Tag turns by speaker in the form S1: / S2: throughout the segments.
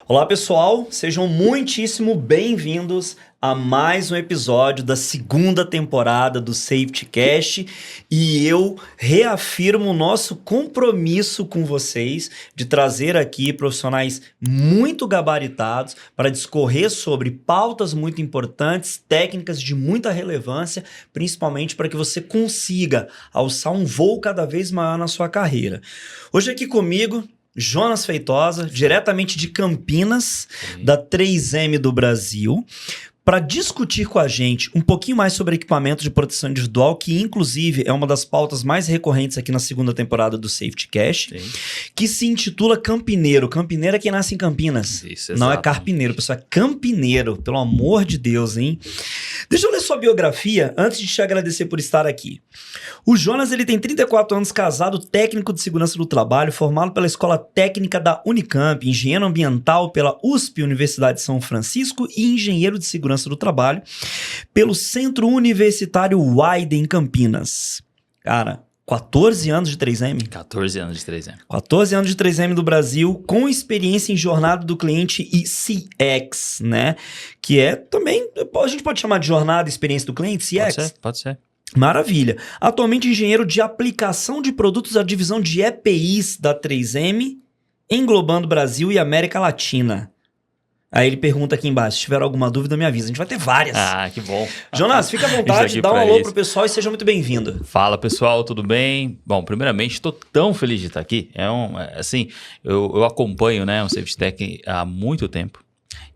S1: Olá pessoal, sejam muitíssimo bem-vindos a mais um episódio da segunda temporada do SafetyCast e eu reafirmo o nosso compromisso com vocês de trazer aqui profissionais muito gabaritados para discorrer sobre pautas muito importantes, técnicas de muita relevância, principalmente para que você consiga alçar um voo cada vez maior na sua carreira. Hoje aqui comigo, Jonas Feitosa, diretamente de Campinas, da 3M do Brasil, para discutir com a gente um pouquinho mais sobre equipamento de proteção individual, que inclusive é uma das pautas mais recorrentes aqui na segunda temporada do SafetyCast, que se intitula Campineiro. Campineiro é quem nasce em Campinas.
S2: Isso,
S1: não
S2: exato.
S1: é carpineiro, pessoal, é campineiro, pelo amor de Deus, hein? Deixa eu ler sua biografia antes de te agradecer por estar aqui. O Jonas, ele tem 34 anos, casado, técnico de segurança do trabalho, formado pela Escola Técnica da Unicamp, engenheiro ambiental pela USP, Universidade de São Francisco, e engenheiro de segurança do trabalho pelo Centro Universitário Wyden, em Campinas. Cara, 14 anos de 3M?
S2: 14 anos de 3M.
S1: 14 anos de 3M do Brasil, com experiência em jornada do cliente e CX, né? Que é também, a gente pode chamar de jornada e experiência do cliente, CX?
S2: Pode ser.
S1: Maravilha. Atualmente engenheiro de aplicação de produtos da divisão de EPIs da 3M, englobando Brasil e América Latina. Aí ele pergunta aqui embaixo, se tiver alguma dúvida, me avisa. A gente vai ter várias.
S2: Ah, que bom.
S1: Jonas, fica à vontade, dá um alô pro pessoal e seja muito bem-vindo.
S2: Fala, pessoal, tudo bem? Bom, primeiramente, estou tão feliz de estar aqui. Eu acompanho, né, o SafetyTech há muito tempo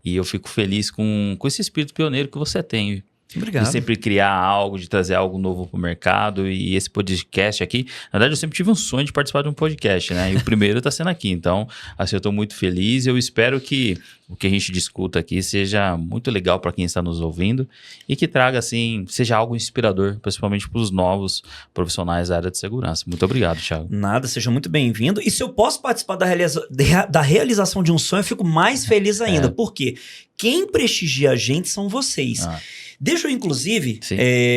S2: e eu fico feliz com esse espírito pioneiro que você tem.
S1: Obrigado.
S2: De sempre criar algo, de trazer algo novo para o mercado. E esse podcast aqui, na verdade, eu sempre tive um sonho de participar de um podcast, né? E o primeiro está sendo aqui. Então, assim, eu estou muito feliz. Eu espero que o que a gente discuta aqui seja muito legal para quem está nos ouvindo e que traga, assim, seja algo inspirador, principalmente para os novos profissionais da área de segurança. Muito obrigado, Thiago.
S1: Nada, seja muito bem-vindo. E se eu posso participar da realização de um sonho, eu fico mais feliz ainda. Por quê? Quem prestigia a gente são vocês. Deixa eu, inclusive,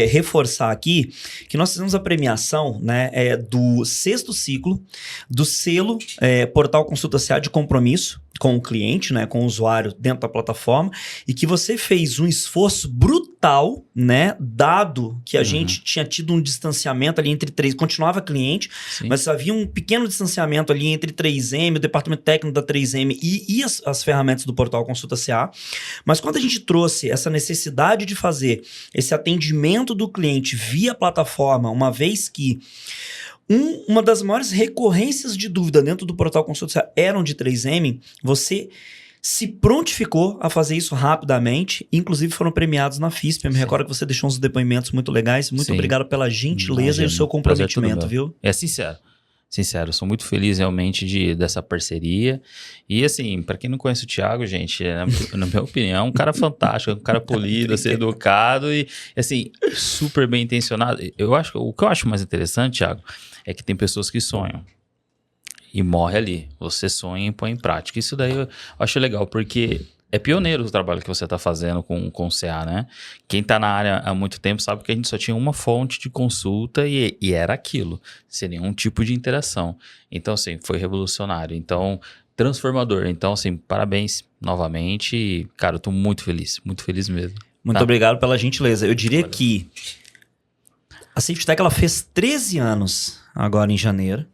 S1: reforçar aqui que nós fizemos a premiação, né, do 6º ciclo do selo Portal Consulta CA de compromisso com o cliente, né, com o usuário dentro da plataforma, e que você fez um esforço brutal, né, dado que a gente tinha tido um distanciamento ali entre continuava cliente, mas havia um pequeno distanciamento ali entre 3M, o departamento técnico da 3M e as ferramentas do Portal Consulta CA, mas quando a gente trouxe essa necessidade de fazer esse atendimento do cliente via plataforma, uma vez que uma das maiores recorrências de dúvida dentro do Portal Consulta eram de 3M, você se prontificou a fazer isso rapidamente, inclusive foram premiados na FISP. Eu me recordo que você deixou uns depoimentos muito legais. Muito obrigado pela gentileza e o seu comprometimento, viu?
S2: É sincero. Sincero, sou muito feliz realmente dessa parceria. E assim, para quem não conhece o Thiago, gente, na minha opinião, é um cara fantástico, um cara polido, assim, educado e assim, super bem intencionado. O que eu acho mais interessante, Thiago, é que tem pessoas que sonham e morre ali. Você sonha e põe em prática. Isso daí eu acho legal, porque é pioneiro o trabalho que você está fazendo com o CA, né? Quem está na área há muito tempo sabe que a gente só tinha uma fonte de consulta e era aquilo, sem nenhum tipo de interação. Então, assim, foi revolucionário. Então, transformador. Então, assim, parabéns novamente. E, cara, eu estou muito feliz mesmo.
S1: Muito obrigado pela gentileza. Eu diria que a SafetyTech, ela fez 13 anos agora em janeiro.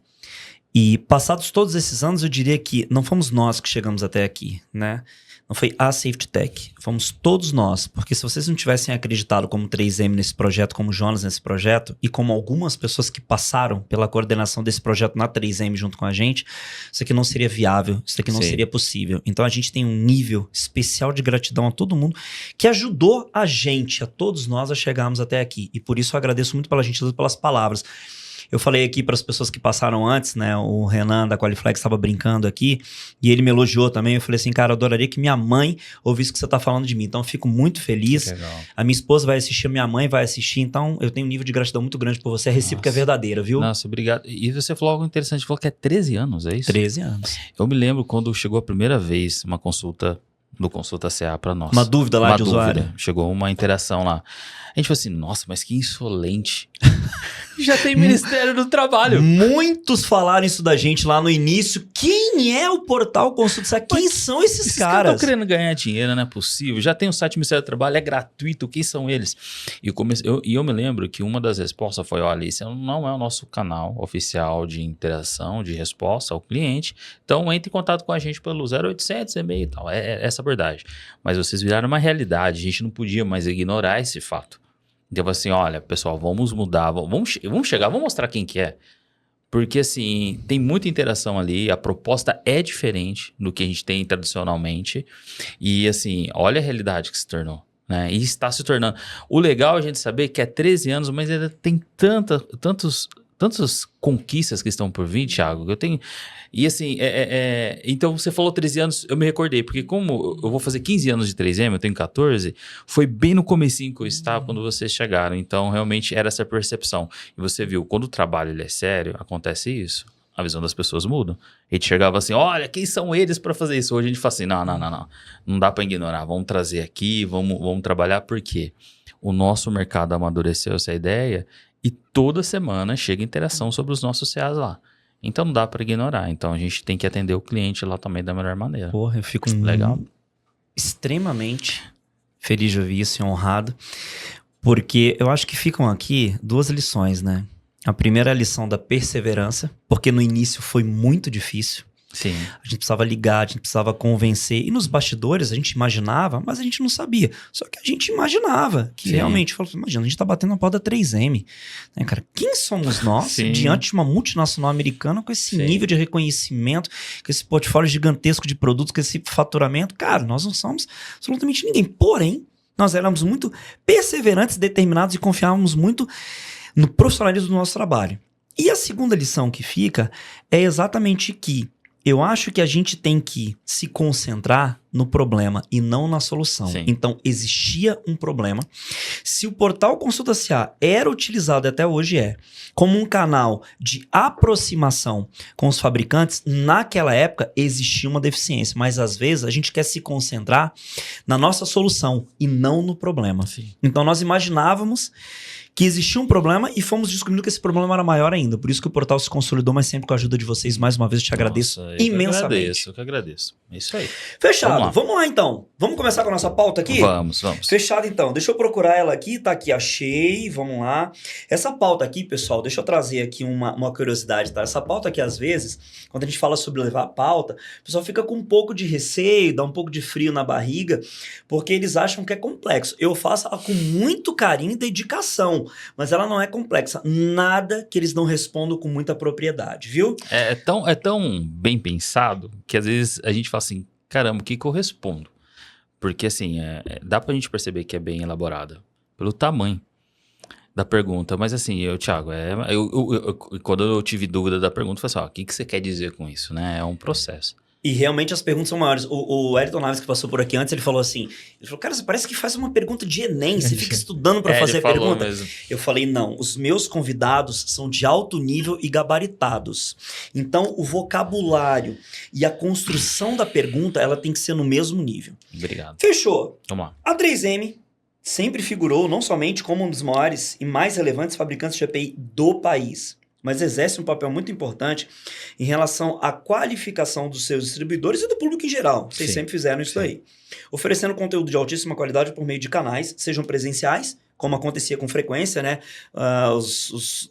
S1: E passados todos esses anos, eu diria que não fomos nós que chegamos até aqui, né? Não foi a SafetyTech, fomos todos nós. Porque se vocês não tivessem acreditado como 3M nesse projeto, como Jonas nesse projeto, e como algumas pessoas que passaram pela coordenação desse projeto na 3M junto com a gente, isso aqui não seria viável, isso aqui não seria possível. Então a gente tem um nível especial de gratidão a todo mundo que ajudou a gente, a todos nós, a chegarmos até aqui. E por isso eu agradeço muito pela gentileza, pelas palavras. Eu falei aqui para as pessoas que passaram antes, né? O Renan da Qualiflex estava brincando aqui e ele me elogiou também. Eu falei assim, cara, eu adoraria que minha mãe ouvisse o que você está falando de mim. Então eu fico muito feliz.
S2: Legal.
S1: A minha esposa vai assistir, a minha mãe vai assistir. Então eu tenho um nível de gratidão muito grande por você. A recíproca é verdadeira, viu?
S2: Nossa, obrigado. E você falou algo interessante, você falou que é 13 anos, é isso?
S1: 13 anos.
S2: Eu me lembro quando chegou a primeira vez uma consulta do Consulta CA para nós.
S1: Uma dúvida lá de usuário.
S2: Chegou uma interação lá. A gente falou assim, nossa, mas que insolente. Já tem Ministério do Trabalho.
S1: Muitos falaram isso da gente lá no início. Quem é o Portal Consulta? Quem são esses caras?
S2: Estão querendo ganhar dinheiro, não é possível. Já tem o site do Ministério do Trabalho, é gratuito. Quem são eles? E eu me lembro que uma das respostas foi, olha, isso não é o nosso canal oficial de interação, de resposta ao cliente. Então, entre em contato com a gente pelo 0800, e-mail e tal. É essa a verdade. Mas vocês viraram uma realidade. A gente não podia mais ignorar esse fato. Então, assim, olha, pessoal, vamos mudar, vamos chegar, vamos mostrar quem que é. Porque, assim, tem muita interação ali, a proposta é diferente do que a gente tem tradicionalmente. E, assim, olha a realidade que se tornou, né? E está se tornando. O legal é a gente saber que é 13 anos, mas ainda tem tantas conquistas que estão por vir, Thiago, que eu tenho... E assim, então você falou 13 anos, eu me recordei, porque como eu vou fazer 15 anos de 3M, eu tenho 14, foi bem no comecinho que eu estava quando vocês chegaram, então realmente era essa percepção. E você viu, quando o trabalho ele é sério, acontece isso, a visão das pessoas muda. A gente chegava assim, olha, quem são eles para fazer isso? Hoje a gente fala assim, não dá para ignorar, vamos trazer aqui, vamos trabalhar, porque o nosso mercado amadureceu essa ideia e toda semana chega interação sobre os nossos CAs lá. Então não dá para ignorar. Então a gente tem que atender o cliente lá também da melhor maneira.
S1: Porra, eu fico extremamente feliz de ouvir isso e honrado. Porque eu acho que ficam aqui duas lições, né? A primeira é a lição da perseverança, porque no início foi muito difícil.
S2: Sim.
S1: A gente precisava ligar, a gente precisava convencer. E nos bastidores a gente imaginava, mas a gente não sabia. Só que a gente imaginava que realmente, imagina, a gente tá batendo a pau da 3M. Né, cara? Quem somos nós diante de uma multinacional americana com esse nível de reconhecimento, com esse portfólio gigantesco de produtos, com esse faturamento? Cara, nós não somos absolutamente ninguém. Porém, nós éramos muito perseverantes, determinados e confiávamos muito no profissionalismo do nosso trabalho. E a segunda lição que fica é exatamente que eu acho que a gente tem que se concentrar no problema e não na solução.
S2: Sim.
S1: Então, existia um problema. Se o portal Consulta CA era utilizado, até hoje como um canal de aproximação com os fabricantes, naquela época existia uma deficiência. Mas, às vezes, a gente quer se concentrar na nossa solução e não no problema.
S2: Sim.
S1: Então, nós imaginávamos que existia um problema e fomos descobrindo que esse problema era maior ainda. Por isso que o portal se consolidou, mas sempre com a ajuda de vocês. Mais uma vez, eu te agradeço imensamente.
S2: Eu que agradeço. É isso aí.
S1: Fechado. Vamos lá, então. Vamos começar com a nossa pauta aqui?
S2: Vamos.
S1: Fechado, então. Deixa eu procurar ela aqui. Tá aqui, achei. Vamos lá. Essa pauta aqui, pessoal, deixa eu trazer aqui uma curiosidade, tá? Essa pauta aqui, às vezes, quando a gente fala sobre levar a pauta, o pessoal fica com um pouco de receio, dá um pouco de frio na barriga, porque eles acham que é complexo. Eu faço ela com muito carinho e dedicação, mas ela não é complexa. Nada que eles não respondam com muita propriedade, viu?
S2: É tão bem pensado que às vezes a gente fala assim, caramba, o que eu respondo? Porque assim, dá pra gente perceber que é bem elaborada pelo tamanho da pergunta. Mas assim, Thiago, quando eu tive dúvida da pergunta, eu falei assim, o que você quer dizer com isso, né? É um processo.
S1: E realmente as perguntas são maiores. O Ayrton Naves, que passou por aqui antes, ele falou assim, cara, você parece que faz uma pergunta de Enem, você fica estudando para fazer a pergunta.
S2: Mesmo.
S1: Eu falei, não, os meus convidados são de alto nível e gabaritados. Então, o vocabulário e a construção da pergunta, ela tem que ser no mesmo nível.
S2: Obrigado.
S1: Fechou.
S2: Vamos lá.
S1: A 3M sempre figurou não somente como um dos maiores e mais relevantes fabricantes de EPI do país, mas exerce um papel muito importante em relação à qualificação dos seus distribuidores e do público em geral. Vocês sempre fizeram isso aí. Oferecendo conteúdo de altíssima qualidade por meio de canais, sejam presenciais, como acontecia com frequência, né?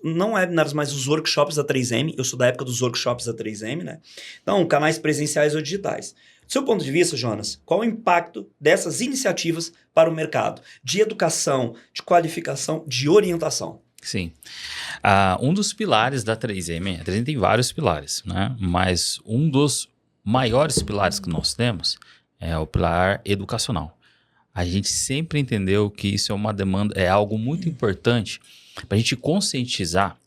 S1: Não webinars, mas os workshops da 3M. Eu sou da época dos workshops da 3M, né? Então, canais presenciais ou digitais. Do seu ponto de vista, Jonas, qual o impacto dessas iniciativas para o mercado de educação, de qualificação, de orientação?
S2: Sim. Um dos pilares da 3M, a 3M tem vários pilares, né? Mas um dos maiores pilares que nós temos é o pilar educacional. A gente sempre entendeu que isso é uma demanda, é algo muito importante para a gente conscientizar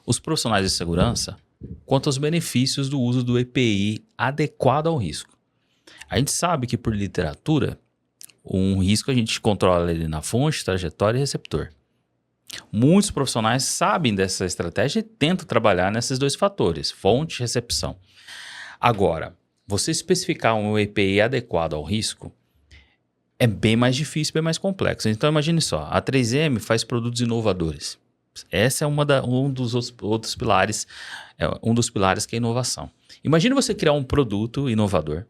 S2: os profissionais de segurança quanto aos benefícios do uso do EPI adequado ao risco. A gente sabe que por literatura, um risco a gente controla ele na fonte, trajetória e receptor. Muitos profissionais sabem dessa estratégia e tentam trabalhar nesses dois fatores, fonte e recepção. Agora, você especificar um EPI adequado ao risco é bem mais difícil, bem mais complexo. Então, imagine só, a 3M faz produtos inovadores, Essa é um dos outros pilares, um dos pilares que é a inovação. Imagine você criar um produto inovador,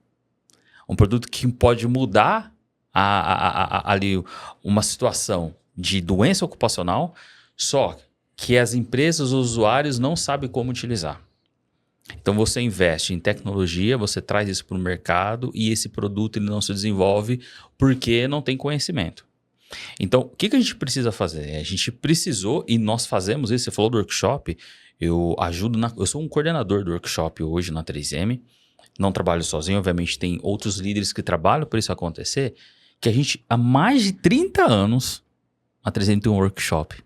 S2: um produto que pode mudar ali uma situação de doença ocupacional, só que as empresas, os usuários não sabem como utilizar. Então você investe em tecnologia, você traz isso para o mercado e esse produto ele não se desenvolve porque não tem conhecimento. Então, o que a gente precisa fazer? A gente precisou, e nós fazemos isso, você falou do workshop, eu sou um coordenador do workshop hoje na 3M, não trabalho sozinho, obviamente tem outros líderes que trabalham para isso acontecer, que a gente, há mais de 30 anos, a 3M tem um workshop.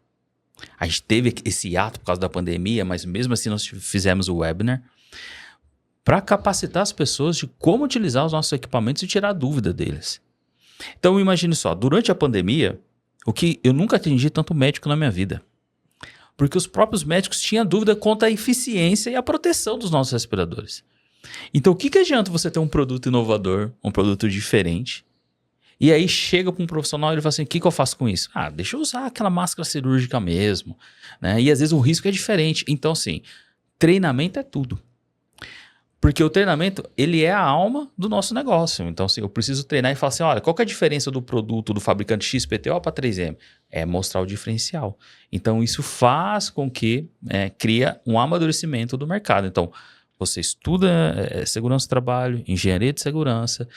S2: A gente teve esse hiato por causa da pandemia, mas mesmo assim nós fizemos o webinar para capacitar as pessoas de como utilizar os nossos equipamentos e tirar a dúvida deles. Então imagine só, durante a pandemia, eu nunca atendi tanto médico na minha vida. Porque os próprios médicos tinham dúvida quanto à eficiência e à proteção dos nossos respiradores. Então o que adianta você ter um produto inovador, um produto diferente, e aí chega para um profissional e ele fala assim, o que eu faço com isso? Deixa eu usar aquela máscara cirúrgica mesmo, né? E às vezes o risco é diferente. Então assim, treinamento é tudo. Porque o treinamento, ele é a alma do nosso negócio. Então assim, eu preciso treinar e falar assim, olha, qual que é a diferença do produto do fabricante XPTO para 3M? É mostrar o diferencial. Então isso faz com que cria um amadurecimento do mercado. Então você estuda segurança do trabalho, engenharia de segurança,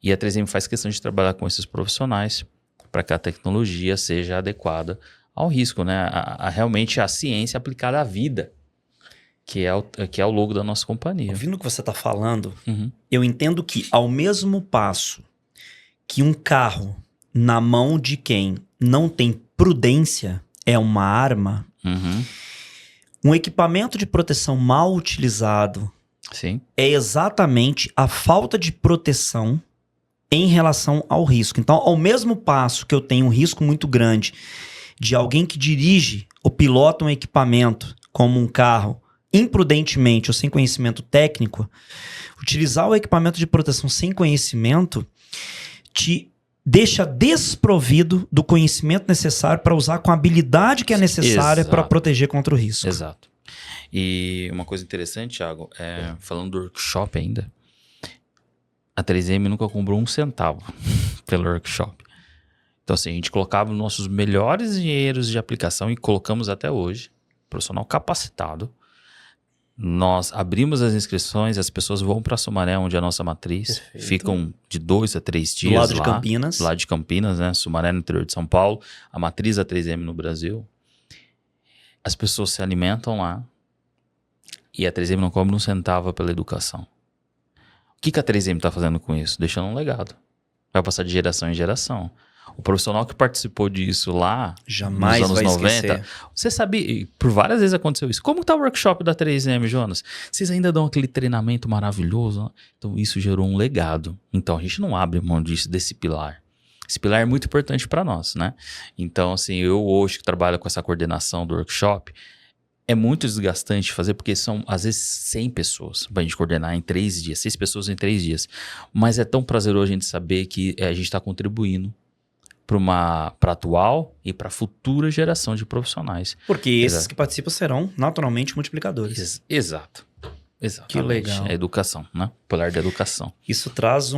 S2: e a 3M faz questão de trabalhar com esses profissionais para que a tecnologia seja adequada ao risco, né? Realmente a ciência aplicada à vida, que é o logo da nossa companhia.
S1: Ouvindo o que você está falando, eu entendo que ao mesmo passo que um carro na mão de quem não tem prudência é uma arma, um equipamento de proteção mal utilizado é exatamente a falta de proteção em relação ao risco. Então, ao mesmo passo que eu tenho um risco muito grande de alguém que dirige ou pilota um equipamento, como um carro, imprudentemente ou sem conhecimento técnico, utilizar o equipamento de proteção sem conhecimento te deixa desprovido do conhecimento necessário para usar com a habilidade que é necessária para proteger contra o risco.
S2: Exato. E uma coisa interessante, Thiago, falando do workshop ainda, a 3M nunca cobrou um centavo pelo workshop. Então assim, a gente colocava os nossos melhores engenheiros de aplicação e colocamos até hoje, profissional capacitado. Nós abrimos as inscrições, as pessoas vão para Sumaré, onde é a nossa matriz. Perfeito. Ficam de 2 a 3 dias
S1: do lado de Campinas.
S2: Do lado de Campinas, né? Sumaré no interior de São Paulo, a matriz da 3M no Brasil. As pessoas se alimentam lá e a 3M não cobra um centavo pela educação. O que a 3M está fazendo com isso? Deixando um legado. Vai passar de geração em geração. O profissional que participou disso lá,
S1: jamais
S2: nos anos
S1: vai
S2: 90,
S1: esquecer.
S2: Você sabia, por várias vezes aconteceu isso. Como está o workshop da 3M, Jonas? Vocês ainda dão aquele treinamento maravilhoso? Né? Então isso gerou um legado. Então a gente não abre mão desse pilar. Esse pilar é muito importante para nós, né? Então assim, eu hoje que trabalho com essa coordenação do workshop, é muito desgastante fazer, porque são, às vezes, 100 pessoas para a gente coordenar em 3 dias, 6 pessoas em 3 dias. Mas é tão prazeroso a gente saber que a gente está contribuindo para a atual e para a futura geração de profissionais.
S1: Porque esses que participam serão naturalmente multiplicadores.
S2: Exato.
S1: Que legal.
S2: É educação, né? Pilar da educação.
S1: Isso traz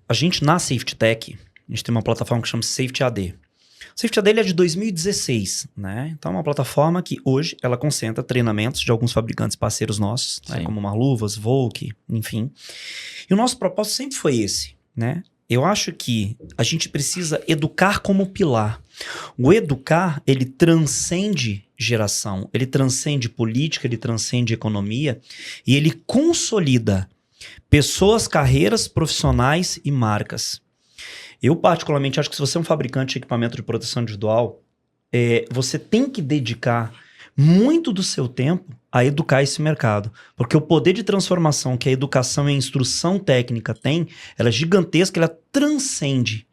S1: A gente na Safety Tech, a gente tem uma plataforma que chama Safety AD. O Safety AD é de 2016, né? Então é uma plataforma que hoje ela concentra treinamentos de alguns fabricantes parceiros nossos, né? Como Marluvas, Volk, enfim. E o nosso propósito sempre foi esse, né? Eu acho que a gente precisa educar como pilar. O educar, ele transcende geração, ele transcende política, ele transcende economia e ele consolida pessoas, carreiras profissionais e marcas. Eu particularmente acho que se você é um fabricante de equipamento de proteção individual, você tem que dedicar muito do seu tempo a educar esse mercado. Porque o poder de transformação que a educação e a instrução técnica tem, ela é gigantesca, ela transcende.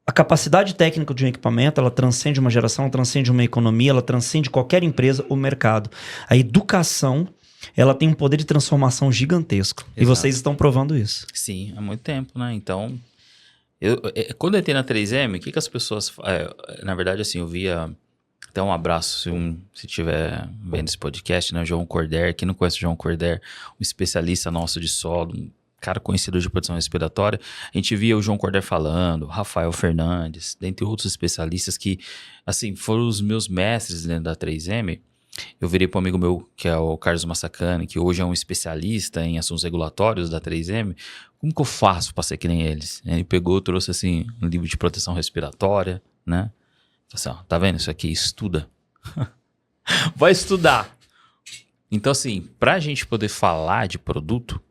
S1: A capacidade técnica de um equipamento, ela transcende uma geração, ela transcende uma economia, ela transcende qualquer empresa, o mercado. A educação, ela tem um poder de transformação gigantesco. Exato. E vocês estão provando isso.
S2: Sim, há muito tempo, né? Então, Quando eu entrei na 3M, o que as pessoas... na verdade, assim, eu via... Até um abraço, se estiver vendo esse podcast, né? O João Corder, quem não conhece o João Corder, um especialista nosso de solo, um cara conhecido de proteção respiratória. A gente via o João Corder falando, Rafael Fernandes, dentre outros especialistas que, assim, foram os meus mestres dentro da 3M. Eu virei para um amigo meu, que é o Carlos Massacani, que hoje é um especialista em assuntos regulatórios da 3M. Como que eu faço para ser que nem eles? Ele pegou, trouxe, assim, um livro de proteção respiratória, né? Assim, ó, tá vendo isso aqui? Estuda. Vai estudar. Então, assim, para a gente poder falar de produto,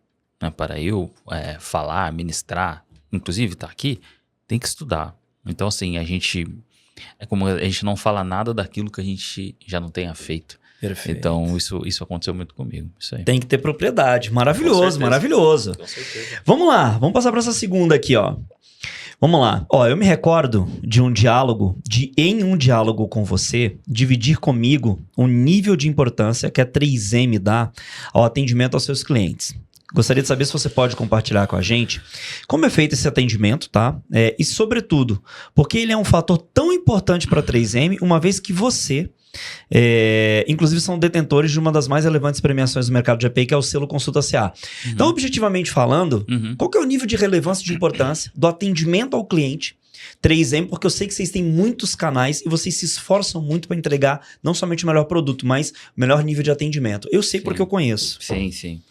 S2: né, para eu falar, ministrar, inclusive tá aqui, tem que estudar. Então, assim, é como a gente não fala nada daquilo que a gente já não tenha feito.
S1: Perfeito.
S2: Então, isso aconteceu muito comigo. Isso aí.
S1: Tem que ter propriedade. Maravilhoso, maravilhoso.
S2: Com certeza.
S1: Vamos lá, vamos passar para essa segunda aqui, ó. Vamos lá. Ó, eu me recordo de em um diálogo com você, dividir comigo o nível de importância que a 3M dá ao atendimento aos seus clientes. Gostaria de saber se você pode compartilhar com a gente como é feito esse atendimento, tá? E sobretudo, porque ele é um fator tão importante para a 3M, uma vez que você... inclusive são detentores de uma das mais relevantes premiações do mercado de EPI, que é o selo Consulta CA. Então, objetivamente falando, qual que é o nível de relevância e de importância do atendimento ao cliente 3M? Porque eu sei que vocês têm muitos canais e vocês se esforçam muito para entregar não somente o melhor produto, mas o melhor nível de atendimento. Eu sei porque eu conheço.
S2: Sim, sim.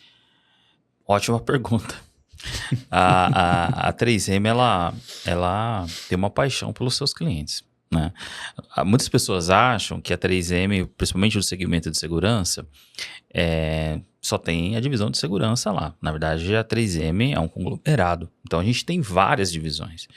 S2: Ótima pergunta. A 3M, ela tem uma paixão pelos seus clientes, né? Muitas pessoas acham que a 3M, principalmente no segmento de segurança, só tem a divisão de segurança lá. Na verdade, a 3M é um conglomerado. Então, a gente tem várias divisões.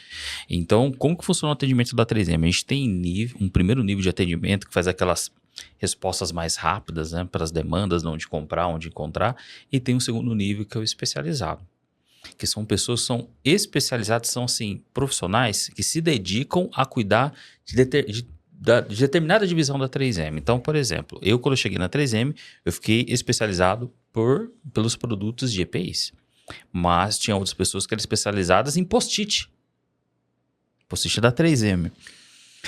S2: Então, como que funciona o atendimento da 3M? A gente tem um primeiro nível de atendimento que faz aquelas respostas mais rápidas, né, para as demandas, onde comprar, onde encontrar. E tem um segundo nível que é o especializado, que são pessoas que são especializadas, são assim, profissionais que se dedicam a cuidar de determinada divisão da 3M. Então, por exemplo, quando eu cheguei na 3M, eu fiquei especializado pelos produtos de EPIs. Mas tinha outras pessoas que eram especializadas em post-it. Post-it da 3M.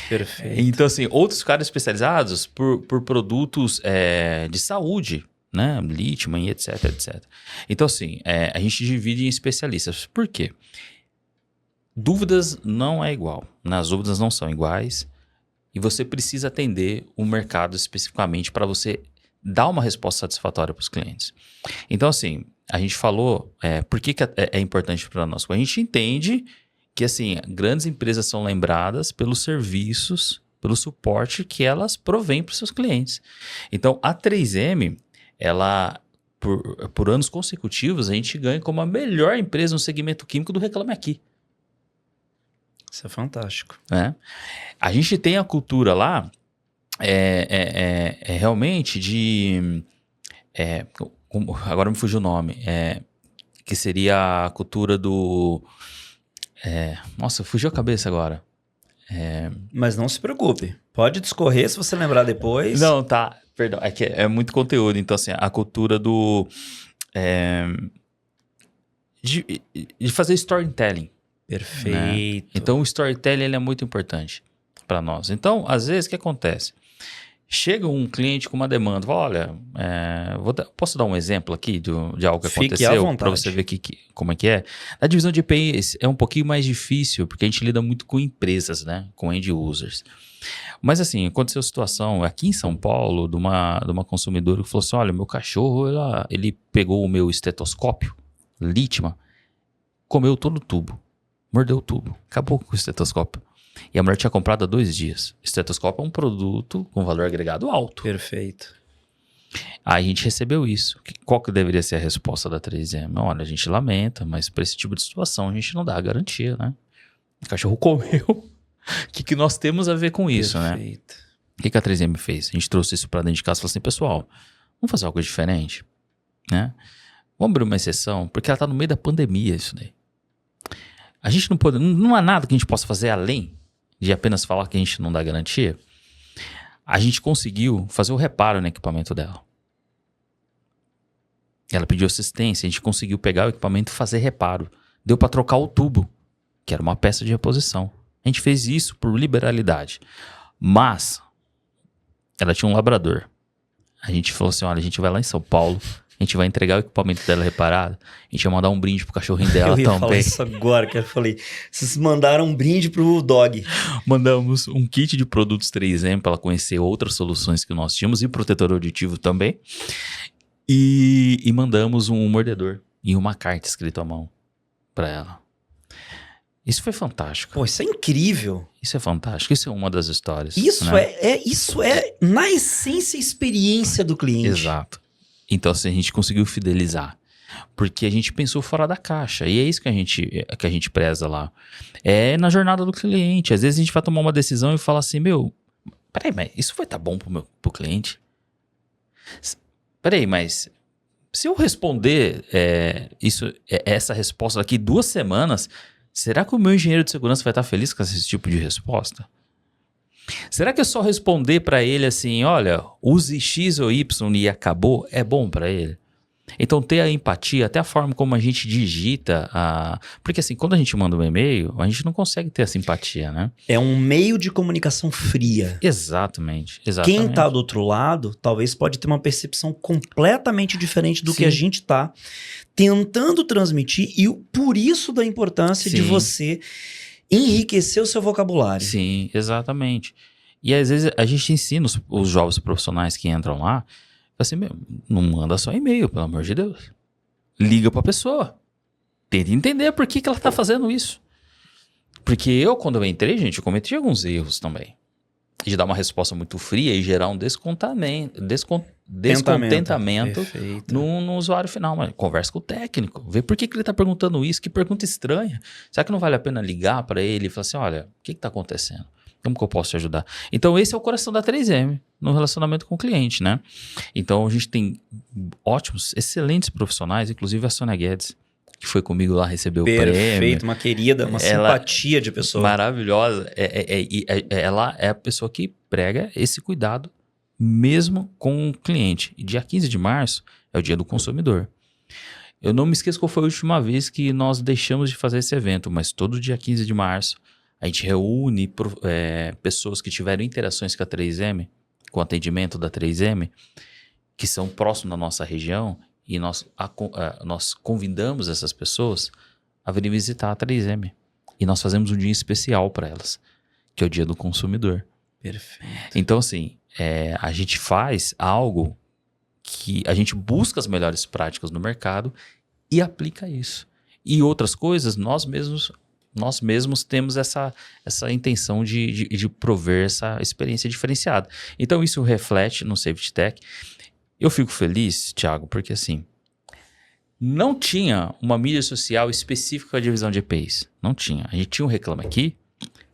S1: Perfeito.
S2: Então, assim, outros caras especializados por produtos de saúde, né? Litman e etc, etc. Então, assim, a gente divide em especialistas. Por quê? Dúvidas não é igual, né? As dúvidas não são iguais e você precisa atender o mercado especificamente para você dar uma resposta satisfatória para os clientes. Então, assim, a gente falou por que é importante para nós. A gente entende que, assim, grandes empresas são lembradas pelos serviços, pelo suporte que elas provêm para os seus clientes. Então, a 3M, ela, por anos consecutivos, a gente ganha como a melhor empresa no segmento químico do Reclame Aqui.
S1: Isso é fantástico.
S2: A gente tem a cultura lá, realmente de... agora me fugiu o nome. Que seria a cultura do... nossa, fugiu a cabeça agora.
S1: Mas não se preocupe. Pode discorrer se você lembrar depois.
S2: Não, tá. Perdão. É que é muito conteúdo. Então, assim, a cultura do... de fazer storytelling.
S1: Perfeito.
S2: Né? Então, o storytelling ele é muito importante para nós. Então, às vezes, o que acontece? Chega um cliente com uma demanda, fala, olha, posso dar um exemplo aqui de algo que aconteceu para você ver como é que é? Na divisão de EPI é um pouquinho mais difícil, porque a gente lida muito com empresas, né? Com end users. Mas assim, aconteceu a situação aqui em São Paulo de uma consumidora que falou assim, olha, meu cachorro, ele pegou o meu estetoscópio, Litman, comeu todo o tubo, mordeu o tubo, acabou com o estetoscópio. E a mulher tinha comprado há 2 dias. Estetoscópio é um produto com valor agregado alto.
S1: Perfeito.
S2: Aí a gente recebeu isso. Qual que deveria ser a resposta da 3M? Olha, a gente lamenta, mas para esse tipo de situação a gente não dá a garantia, né? O cachorro comeu. O que nós temos a ver com isso,
S1: Perfeito.
S2: né? O que a 3M fez? A gente trouxe isso para dentro de casa e falou assim, pessoal, vamos fazer algo diferente, né? Vamos abrir uma exceção, porque ela está no meio da pandemia isso daí. A gente não há nada que a gente possa fazer além de apenas falar que a gente não dá garantia. A gente conseguiu fazer o reparo no equipamento dela. Ela pediu assistência, a gente conseguiu pegar o equipamento e fazer reparo. Deu para trocar o tubo. que era uma peça de reposição. A gente fez isso por liberalidade. Mas ela tinha um labrador. A gente falou assim, olha, a gente vai lá em São Paulo, a gente vai entregar o equipamento dela reparado, a gente vai mandar um brinde pro cachorrinho dela também. Eu ia falar
S1: isso agora, que eu falei, vocês mandaram um brinde pro dog.
S2: Mandamos um kit de produtos 3M para ela conhecer outras soluções que nós tínhamos e protetor auditivo também. E mandamos um mordedor e uma carta escrita à mão para ela. Isso foi fantástico.
S1: Pô, isso é incrível.
S2: Isso é fantástico. Isso é uma das histórias.
S1: Isso, né? Isso é, na essência, a experiência do cliente.
S2: Exato. Então, assim, a gente conseguiu fidelizar. Porque a gente pensou fora da caixa. E é isso que a gente preza lá. É na jornada do cliente. Às vezes a gente vai tomar uma decisão e fala assim, peraí, mas isso vai estar bom pro cliente? Peraí, mas se eu responder essa resposta daqui 2 semanas, será que o meu engenheiro de segurança vai estar feliz com esse tipo de resposta? Será que eu só responder para ele assim, olha, use X ou Y e acabou, é bom para ele? Então ter a empatia, até a forma como a gente digita, porque assim, quando a gente manda um e-mail, a gente não consegue ter essa empatia, né?
S1: É um meio de comunicação fria.
S2: Exatamente.
S1: Quem está do outro lado, talvez pode ter uma percepção completamente diferente do que a gente está tentando transmitir, e por isso da importância de você enriquecer o seu vocabulário.
S2: Sim, exatamente. E às vezes a gente ensina os jovens profissionais que entram lá, assim, não manda só e-mail, pelo amor de Deus. Liga pra pessoa. Tenta entender por que ela tá fazendo isso. Porque quando eu entrei, gente, eu cometi alguns erros também. De dar uma resposta muito fria e gerar um descontentamento no usuário final. Mas conversa com o técnico, vê por que ele tá perguntando isso, que pergunta estranha. Será que não vale a pena ligar para ele e falar assim, olha, o que tá acontecendo? Como que eu posso te ajudar? Então esse é o coração da 3M no relacionamento com o cliente, né? Então a gente tem ótimos, excelentes profissionais, inclusive a Sônia Guedes, que foi comigo lá receber o prêmio.
S1: Perfeito, uma querida, uma simpatia de pessoa.
S2: Maravilhosa. Ela é a pessoa que prega esse cuidado mesmo com o cliente. E dia 15 de março é o dia do consumidor. Eu não me esqueço qual foi a última vez que nós deixamos de fazer esse evento, mas todo dia 15 de março a gente reúne pessoas que tiveram interações com a 3M, com o atendimento da 3M, que são próximos da nossa região, e nós convidamos essas pessoas a virem visitar a 3M. E nós fazemos um dia especial para elas, que é o dia do consumidor.
S1: Perfeito.
S2: Então, assim, a gente faz algo que a gente busca as melhores práticas no mercado e aplica isso. E outras coisas, nós mesmos temos essa intenção de prover essa experiência diferenciada. Então, isso reflete no Safety Tech. Eu fico feliz, Thiago, porque assim, não tinha uma mídia social específica da divisão de EPIs. Não tinha. A gente tinha um Reclame Aqui,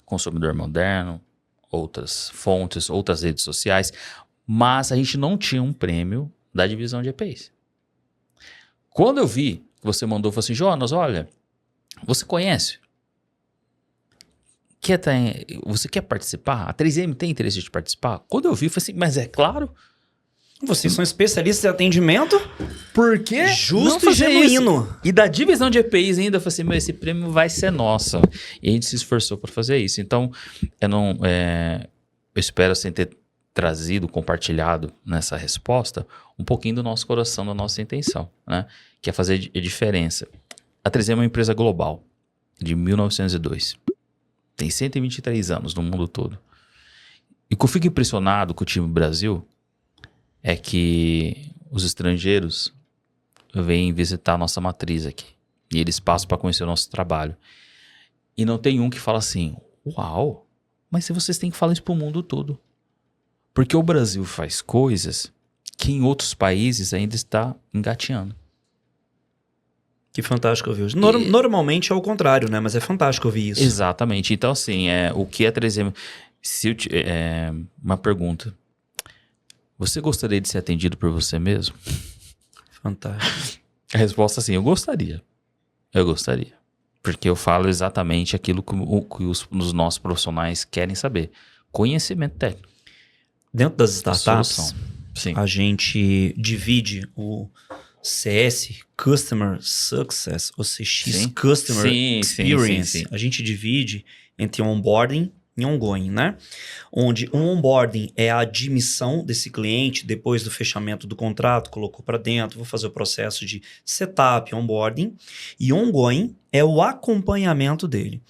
S2: Consumidor Moderno, outras fontes, outras redes sociais, mas a gente não tinha um prêmio da divisão de EPIs. Quando eu vi que você mandou, falou assim, Jonas, olha, você conhece? Você quer participar? A 3M tem interesse de participar? Quando eu vi, eu falei assim, mas é claro.
S1: Vocês são especialistas em atendimento?
S2: Por quê?
S1: Justo e genuíno.
S2: Isso. E da divisão de EPIs ainda, eu falei assim, esse prêmio vai ser nosso. E a gente se esforçou para fazer isso. Então, eu espero assim, ter trazido, compartilhado nessa resposta um pouquinho do nosso coração, da nossa intenção, né? Que é fazer diferença. A 3M é uma empresa global, de 1902. Tem 123 anos no mundo todo. E o que eu fico impressionado com o time Brasil é que os estrangeiros vêm visitar a nossa matriz aqui. E eles passam para conhecer o nosso trabalho. E não tem um que fala assim, uau, mas se vocês têm que falar isso para o mundo todo. Porque o Brasil faz coisas que em outros países ainda está engateando.
S1: Que fantástico ouvir isso. Normalmente é o contrário, né? Mas é fantástico ouvir isso.
S2: Exatamente. Então, assim, o que é 3M? Uma pergunta. Você gostaria de ser atendido por você mesmo?
S1: Fantástico.
S2: A resposta é sim, eu gostaria. Eu gostaria. Porque eu falo exatamente aquilo que os nossos profissionais querem saber. Conhecimento técnico.
S1: Dentro das startups, a gente divide o CS, Customer Success, ou CX,
S2: Sim.
S1: Customer
S2: Sim,
S1: Experience,
S2: sim.
S1: a gente divide entre onboarding e ongoing, né? Onde o onboarding é a admissão desse cliente depois do fechamento do contrato, colocou para dentro, vou fazer o processo de setup, onboarding, e ongoing é o acompanhamento dele.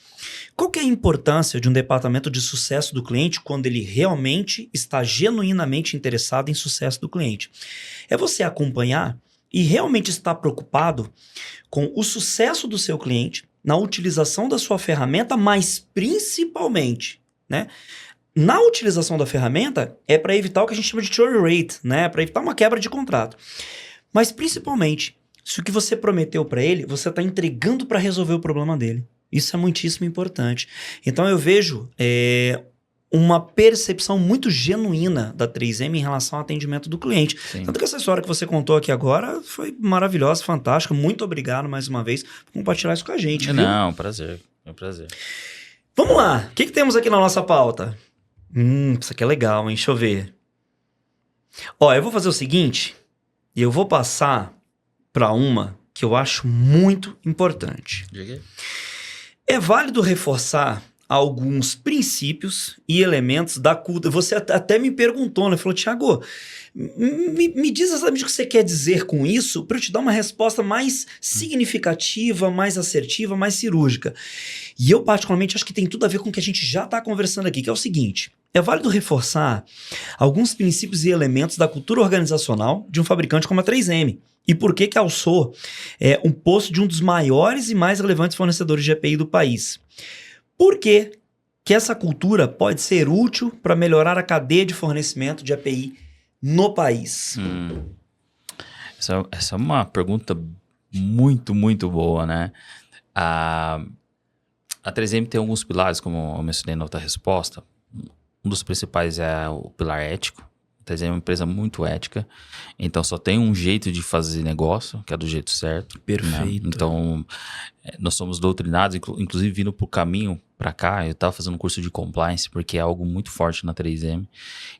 S1: Qual que é a importância de um departamento de sucesso do cliente quando ele realmente está genuinamente interessado em sucesso do cliente? É você acompanhar e realmente estar preocupado com o sucesso do seu cliente, na utilização da sua ferramenta, mas principalmente, né, na utilização da ferramenta é para evitar o que a gente chama de churn rate, né, para evitar uma quebra de contrato. Mas principalmente, se o que você prometeu para ele, você está entregando para resolver o problema dele. Isso é muitíssimo importante. Então eu vejo uma percepção muito genuína da 3M em relação ao atendimento do cliente.
S2: Sim.
S1: Tanto que essa história que você contou aqui agora foi maravilhosa, fantástica. Muito obrigado mais uma vez por compartilhar isso com a gente.
S2: Não, prazer. É um prazer.
S1: Vamos lá. O que temos aqui na nossa pauta? Isso aqui é legal, hein? Deixa eu ver. Ó, eu vou fazer o seguinte. Eu vou passar para uma que eu acho muito importante. É válido reforçar alguns princípios e elementos da cultura. Você até me perguntou, né? Falou, Thiago, me diz exatamente o que você quer dizer com isso para eu te dar uma resposta mais significativa, mais assertiva, mais cirúrgica. E eu, particularmente, acho que tem tudo a ver com o que a gente já está conversando aqui, que é o seguinte. É válido reforçar alguns princípios e elementos da cultura organizacional de um fabricante como a 3M. E por que alçou um posto de um dos maiores e mais relevantes fornecedores de EPI do país? Por que essa cultura pode ser útil para melhorar a cadeia de fornecimento de API no país?
S2: Essa é uma pergunta muito, muito boa, né? A 3M tem alguns pilares, como eu mencionei na outra resposta. Um dos principais é o pilar ético. A 3M é uma empresa muito ética, então só tem um jeito de fazer negócio, que é do jeito certo.
S1: Perfeito.
S2: Né? Então, nós somos doutrinados, inclusive vindo para o caminho para cá, eu estava fazendo um curso de compliance, porque é algo muito forte na 3M.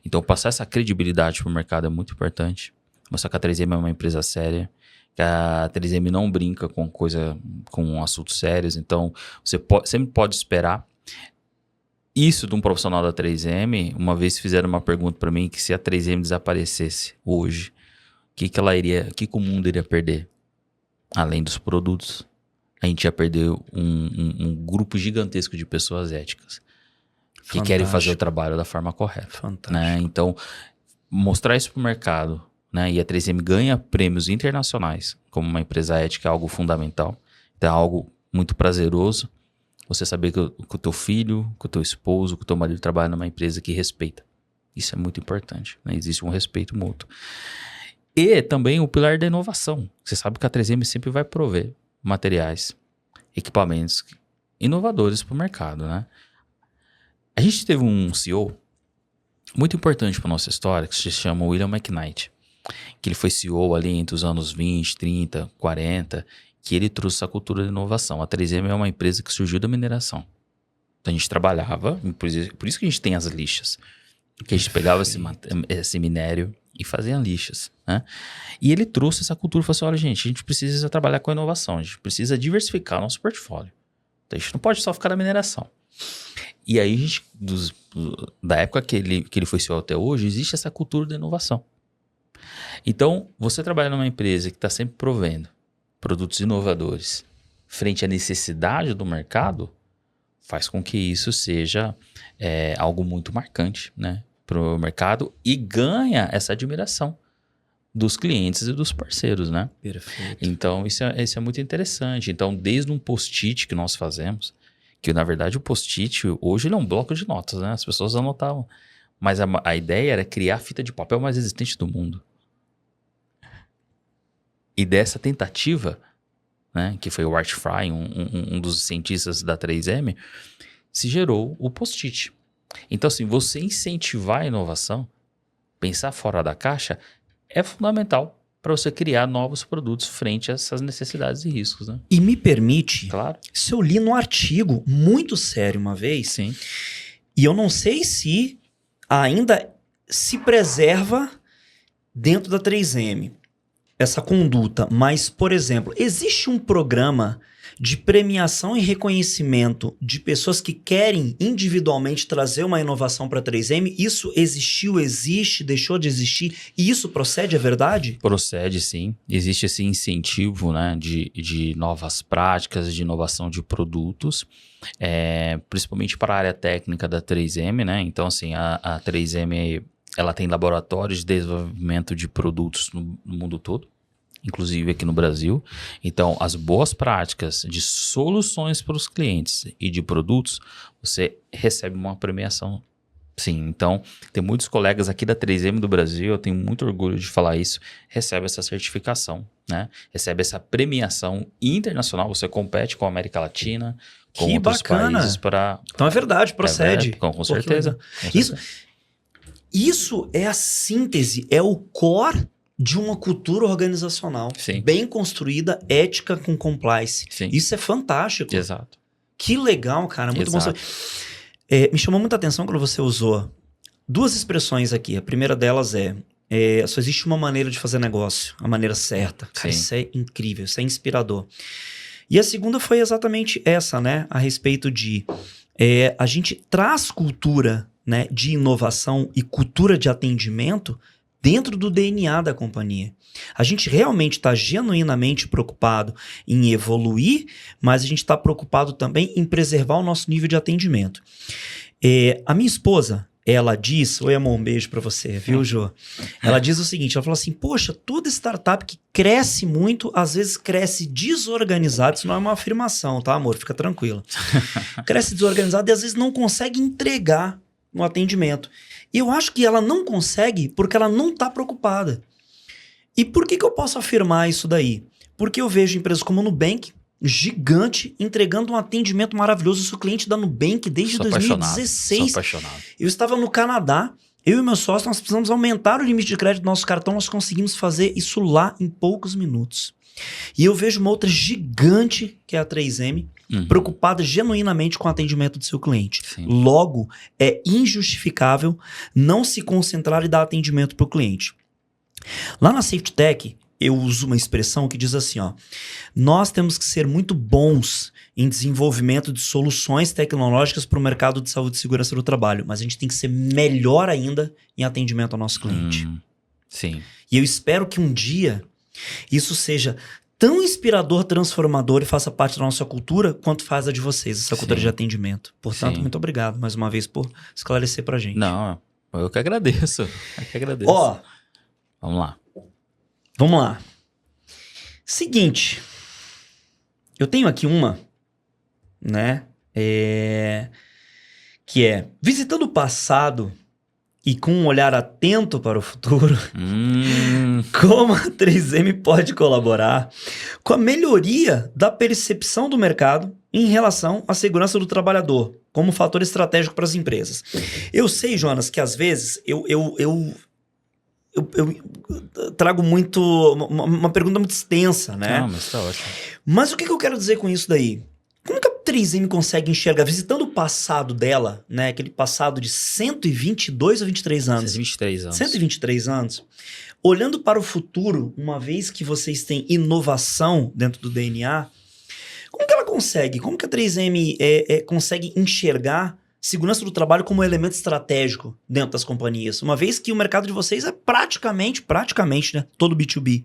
S2: Então, passar essa credibilidade para o mercado é muito importante. Mostrar que a 3M é uma empresa séria, que a 3M não brinca com assuntos sérios, então você sempre pode esperar. Isso de um profissional da 3M, uma vez fizeram uma pergunta para mim que se a 3M desaparecesse hoje, o que o mundo iria perder? Além dos produtos, a gente ia perder um grupo gigantesco de pessoas éticas que querem fazer o trabalho da forma correta.
S1: Fantástico.
S2: Né? Então, mostrar isso para o mercado, né? E a 3M ganha prêmios internacionais como uma empresa ética é algo fundamental, então é algo muito prazeroso. Você saber que o teu filho, que o teu esposo, que o teu marido trabalha numa empresa que respeita. Isso é muito importante. Né? Existe um respeito mútuo. E também o pilar da inovação. Você sabe que a 3M sempre vai prover materiais, equipamentos inovadores para o mercado. Né? A gente teve um CEO muito importante para a nossa história, que se chama William McKnight. Que ele foi CEO ali entre os anos 20, 30, 40... que ele trouxe essa cultura de inovação. A 3M é uma empresa que surgiu da mineração. Então a gente trabalhava, por isso que a gente tem as lixas. Que a gente pegava esse minério e fazia lixas. Né? E ele trouxe essa cultura e falou assim, olha gente, a gente precisa trabalhar com a inovação, a gente precisa diversificar nosso portfólio. Então a gente não pode só ficar na mineração. E aí a gente, da época que ele foi CEO até hoje, existe essa cultura da inovação. Então você trabalha numa empresa que está sempre provendo produtos inovadores frente à necessidade do mercado, faz com que isso seja algo muito marcante, né, para o mercado e ganha essa admiração dos clientes e dos parceiros, né?
S1: Perfeito.
S2: Então, isso é muito interessante. Então, desde um post-it que nós fazemos, que na verdade o post-it, hoje ele é um bloco de notas, né? As pessoas anotavam. Mas a ideia era criar a fita de papel mais resistente do mundo. E dessa tentativa, né, que foi o Art Fry, um dos cientistas da 3M, se gerou o post-it. Então, assim, você incentivar a inovação, pensar fora da caixa, é fundamental para você criar novos produtos frente a essas necessidades e riscos. Né?
S1: E me permite,
S2: claro.
S1: Se eu li num artigo muito sério uma vez,
S2: sim,
S1: e eu não sei se ainda se preserva dentro da 3M. essa conduta, mas, por exemplo, existe um programa de premiação e reconhecimento de pessoas que querem individualmente trazer uma inovação para a 3M? Isso existiu, existe, deixou de existir? E isso procede, é verdade?
S2: Procede, sim. Existe esse incentivo, né, de novas práticas, de inovação de produtos, principalmente para a área técnica da 3M, né? Então, assim, a 3M ela tem laboratórios de desenvolvimento de produtos no mundo todo, inclusive aqui no Brasil. Então, as boas práticas de soluções para os clientes e de produtos, você recebe uma premiação, sim. Então, tem muitos colegas aqui da 3M do Brasil, eu tenho muito orgulho de falar isso, recebe essa certificação, né? Recebe essa premiação internacional, você compete com a América Latina, com outros países para...
S1: Então é verdade, procede.
S2: Com certeza.
S1: Isso é a síntese, é o core de uma cultura organizacional.
S2: Sim.
S1: Bem construída, ética com compliance.
S2: Sim.
S1: Isso é fantástico.
S2: Exato.
S1: Que legal, cara. Muito bom saber. Me chamou muita atenção quando você usou duas expressões aqui. A primeira delas só existe uma maneira de fazer negócio, a maneira certa. Cara, isso é incrível, isso é inspirador. E a segunda foi exatamente essa, né? A respeito de a gente traz cultura, né, de inovação e cultura de atendimento dentro do DNA da companhia. A gente realmente está genuinamente preocupado em evoluir, mas a gente está preocupado também em preservar o nosso nível de atendimento. A minha esposa, ela diz... Oi, amor, um beijo para você, viu, Jô? Ela diz o seguinte, ela fala assim, poxa, toda startup que cresce muito, às vezes cresce desorganizado. Isso não é uma afirmação, tá, amor? Fica tranquila. Cresce desorganizado e às vezes não consegue entregar no atendimento. E eu acho que ela não consegue porque ela não está preocupada. E por que eu posso afirmar isso daí? Porque eu vejo empresas como o Nubank, gigante, entregando um atendimento maravilhoso. Eu sou cliente da Nubank desde 2016.
S2: Sou apaixonado.
S1: Eu estava no Canadá, eu e meu sócio, nós precisamos aumentar o limite de crédito do nosso cartão, nós conseguimos fazer isso lá em poucos minutos. E eu vejo uma outra gigante, que é a 3M, preocupada genuinamente com o atendimento do seu cliente.
S2: Sim.
S1: Logo, é injustificável não se concentrar e dar atendimento para o cliente. Lá na Safety Tech, eu uso uma expressão que diz assim, ó, nós temos que ser muito bons em desenvolvimento de soluções tecnológicas para o mercado de saúde e segurança do trabalho, mas a gente tem que ser melhor ainda em atendimento ao nosso cliente.
S2: Sim.
S1: E eu espero que um dia isso seja tão inspirador, transformador e faça parte da nossa cultura quanto faz a de vocês, essa cultura de atendimento. Portanto, muito obrigado mais uma vez por esclarecer pra gente.
S2: Não, eu que agradeço.
S1: Ó,
S2: Vamos lá.
S1: Seguinte, eu tenho aqui uma, né, que é visitando o passado e com um olhar atento para o futuro, como a 3M pode colaborar com a melhoria da percepção do mercado em relação à segurança do trabalhador, como fator estratégico para as empresas. Eu sei, Jonas, que às vezes eu trago muito uma pergunta muito extensa, né?
S2: Não, mas tá ótimo.
S1: Mas o que eu quero dizer com isso daí? Como que a 3M consegue enxergar, visitando o passado dela, né? Aquele passado de 122 ou 23 anos?
S2: 123 anos.
S1: 123 anos. Olhando para o futuro, uma vez que vocês têm inovação dentro do DNA, como que ela consegue? Como que a 3M consegue enxergar segurança do trabalho como um elemento estratégico dentro das companhias? Uma vez que o mercado de vocês é praticamente, né? Todo B2B.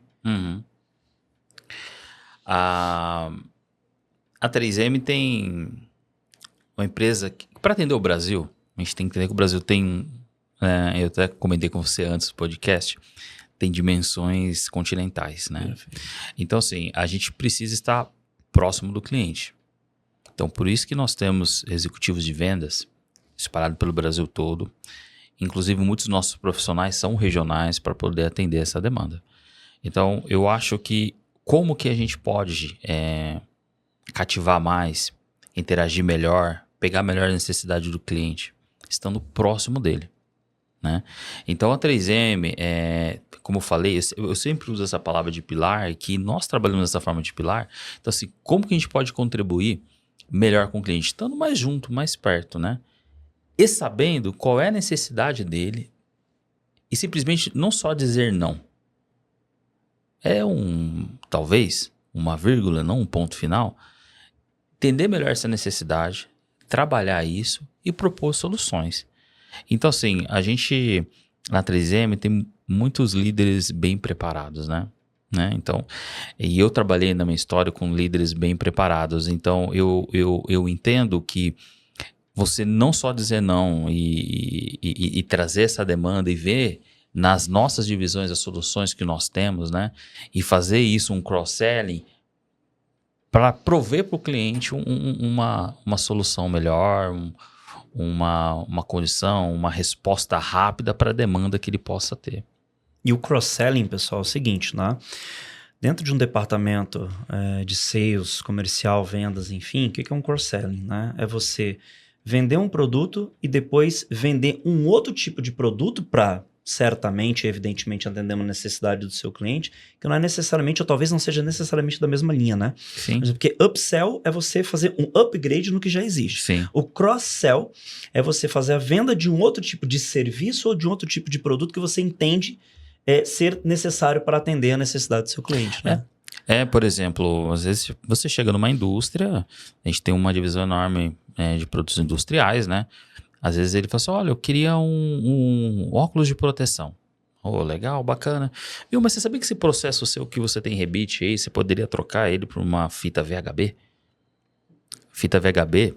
S2: A 3M tem uma empresa que, para atender o Brasil, a gente tem que entender que o Brasil tem, eu até comentei com você antes do podcast, tem dimensões continentais, né? Perfeito. Então, assim, a gente precisa estar próximo do cliente. Então, por isso que nós temos executivos de vendas espalhados pelo Brasil todo. Inclusive, muitos dos nossos profissionais são regionais para poder atender essa demanda. Então, eu acho que como que a gente pode cativar mais, interagir melhor, pegar melhor a necessidade do cliente, estando próximo dele, né? Então, a 3M, como eu falei, eu sempre uso essa palavra de pilar, que nós trabalhamos dessa forma de pilar. Então, assim, como que a gente pode contribuir melhor com o cliente, estando mais junto, mais perto, né? E sabendo qual é a necessidade dele e simplesmente não só dizer não. talvez, uma vírgula, não um ponto final, entender melhor essa necessidade, trabalhar isso e propor soluções. Então, assim, a gente, na 3M, tem muitos líderes bem preparados, né? Então, e eu trabalhei na minha história com líderes bem preparados, então eu entendo que você não só dizer não e trazer essa demanda e ver nas nossas divisões as soluções que nós temos, né? E fazer isso um cross-selling para prover para o cliente uma solução melhor, uma condição, uma resposta rápida para a demanda que ele possa ter.
S1: E o cross-selling, pessoal, é o seguinte, né? Dentro de um departamento de sales, comercial, vendas, enfim, o que é um cross-selling, né? É você vender um produto e depois vender um outro tipo de produto para, certamente, evidentemente, atender uma necessidade do seu cliente, que não é necessariamente, ou talvez não seja necessariamente da mesma linha, né?
S2: Sim.
S1: Porque upsell é você fazer um upgrade no que já existe.
S2: Sim.
S1: O cross-sell é você fazer a venda de um outro tipo de serviço ou de um outro tipo de produto que você entende ser necessário para atender a necessidade do seu cliente, né?
S2: Por exemplo, às vezes você chega numa indústria, a gente tem uma divisão enorme de produtos industriais, né? Às vezes ele fala assim, olha, eu queria um óculos de proteção. Legal, bacana. Mas você sabia que esse processo seu que você tem rebite aí, você poderia trocar ele por uma fita VHB? Fita VHB,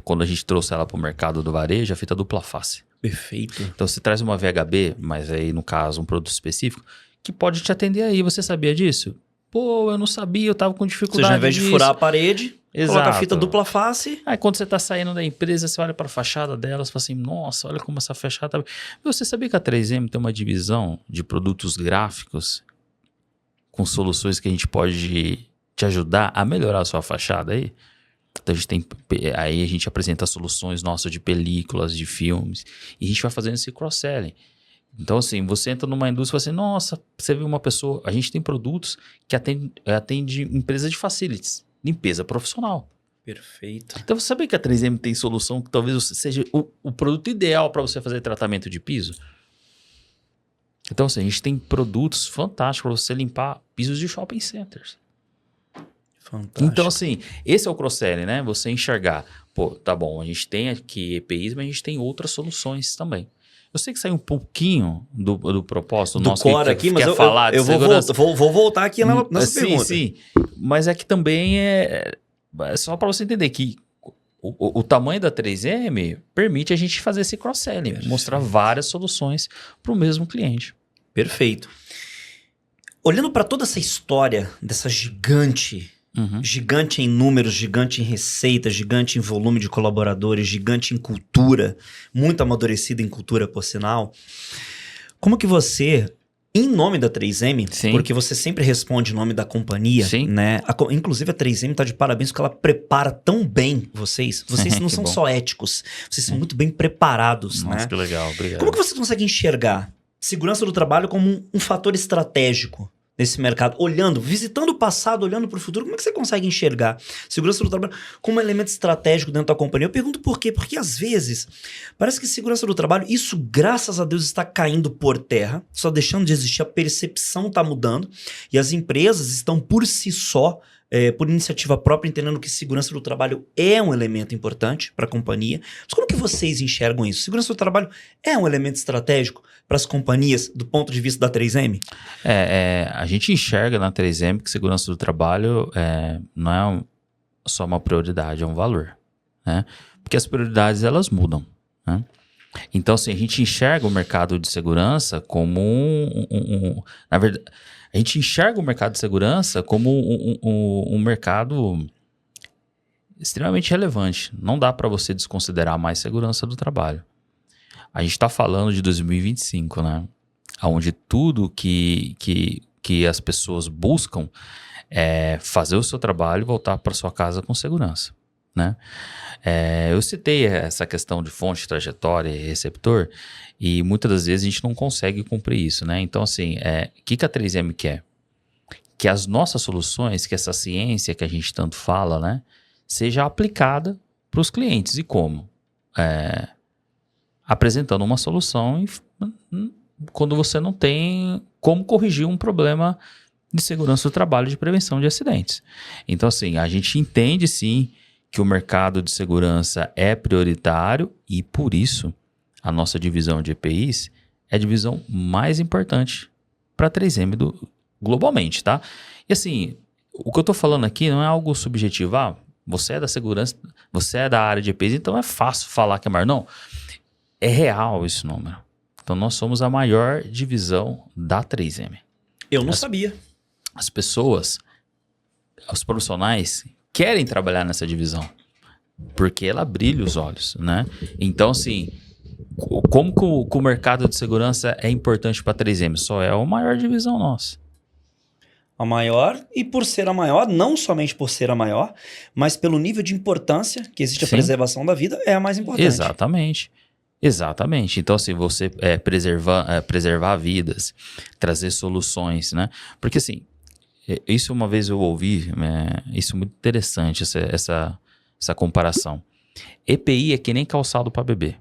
S2: quando a gente trouxe ela para o mercado do varejo, a fita dupla face.
S1: Perfeito.
S2: Então você traz uma VHB, mas aí no caso um produto específico, que pode te atender aí. Você sabia disso? Eu não sabia, eu tava com dificuldade.
S1: Ou seja, ao invés de furar a parede,
S2: exato,
S1: coloca a fita dupla face.
S2: Aí quando você tá saindo da empresa, você olha para a fachada dela, você fala assim, nossa, olha como essa fachada... Você sabia que a 3M tem uma divisão de produtos gráficos com soluções que a gente pode te ajudar a melhorar a sua fachada aí? Então aí a gente apresenta soluções nossas de películas, de filmes, e a gente vai fazendo esse cross-selling. Então, assim, você entra numa indústria e fala assim, nossa, você vê uma pessoa... A gente tem produtos que atende empresas de facilities, limpeza profissional.
S1: Perfeito.
S2: Então, você sabia que a 3M tem solução que talvez seja o produto ideal para você fazer tratamento de piso? Então, assim, a gente tem produtos fantásticos para você limpar pisos de shopping centers.
S1: Fantástico.
S2: Então, assim, esse é o cross-selling, né? Você enxergar, tá bom, a gente tem aqui EPIs, mas a gente tem outras soluções também. Eu sei que saiu um pouquinho do propósito
S1: do
S2: nosso
S1: core aqui, mas eu vou voltar aqui nessa pergunta.
S2: Sim, mas é que também é só para você entender que o tamanho da 3M permite a gente fazer esse cross-selling, mostrar várias soluções para o mesmo cliente.
S1: Perfeito. Olhando para toda essa história dessa gigante em números, gigante em receita, gigante em volume de colaboradores, gigante em cultura, muito amadurecida em cultura, por sinal. Como que você, em nome da 3M,
S2: sim,
S1: porque você sempre responde em nome da companhia,
S2: sim,
S1: né? Inclusive a 3M está de parabéns porque ela prepara tão bem vocês. Vocês não são só éticos, vocês são muito bem preparados.
S2: Nossa,
S1: né?
S2: Que legal, obrigado.
S1: Como que você consegue enxergar segurança do trabalho como um fator estratégico nesse mercado, visitando o passado, olhando para o futuro? Como é que você consegue enxergar segurança do trabalho como um elemento estratégico dentro da companhia? Eu pergunto por quê? Porque às vezes parece que segurança do trabalho, isso graças a Deus está caindo por terra, só deixando de existir, a percepção está mudando e as empresas estão por si só, por iniciativa própria, entendendo que segurança do trabalho é um elemento importante para a companhia. Mas como que vocês enxergam isso? Segurança do trabalho é um elemento estratégico para as companhias do ponto de vista da 3M?
S2: A gente enxerga na 3M que segurança do trabalho não é só uma prioridade, é um valor, né? Porque as prioridades, elas mudam, né? Então, assim, a gente enxerga o mercado de segurança como na verdade, a gente enxerga o mercado de segurança como um mercado extremamente relevante. Não dá para você desconsiderar mais segurança do trabalho. A gente está falando de 2025, né? Onde tudo que as pessoas buscam é fazer o seu trabalho e voltar para sua casa com segurança, né? Eu citei essa questão de fonte, trajetória e receptor, e muitas das vezes a gente não consegue cumprir isso, né? Então, assim, o que a 3M quer? Que as nossas soluções, que essa ciência que a gente tanto fala, né, seja aplicada para os clientes. E como? Apresentando uma solução quando você não tem como corrigir um problema de segurança do trabalho e de prevenção de acidentes. Então, assim, a gente entende, sim, que o mercado de segurança é prioritário e, por isso, a nossa divisão de EPIs é a divisão mais importante para a 3M globalmente, tá? E, assim, o que eu estou falando aqui não é algo subjetivo. Ah, você é da segurança, você é da área de EPIs, então é fácil falar que é maior. Não, é real esse número. Então, nós somos a maior divisão da 3M.
S1: Eu não sabia.
S2: As pessoas, os profissionais querem trabalhar nessa divisão, porque ela brilha os olhos, né? Então, assim, como que o mercado de segurança é importante para a 3M? Só é a maior divisão nossa.
S1: A maior, e por ser a maior, não somente por ser a maior, mas pelo nível de importância que existe a preservação da vida, é a mais importante.
S2: Exatamente. Exatamente. Então, assim, você preservar vidas, trazer soluções, né? Porque, assim, isso uma vez eu ouvi, isso é muito interessante, essa comparação. EPI é que nem calçado para bebê.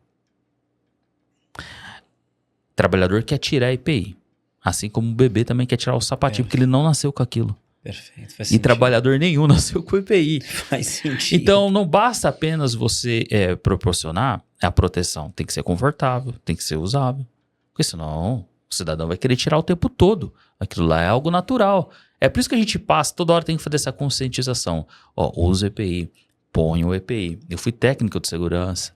S2: Trabalhador quer tirar a EPI, assim como o bebê também quer tirar o sapatinho, porque ele não nasceu com aquilo.
S1: Perfeito.
S2: E trabalhador nenhum nasceu com EPI.
S1: Faz sentido.
S2: Então, não basta apenas você proporcionar a proteção. Tem que ser confortável, tem que ser usável. Porque senão o cidadão vai querer tirar o tempo todo. Aquilo lá é algo natural. É por isso que a gente passa, toda hora tem que fazer essa conscientização. Usa o EPI, põe o EPI. Eu fui técnico de segurança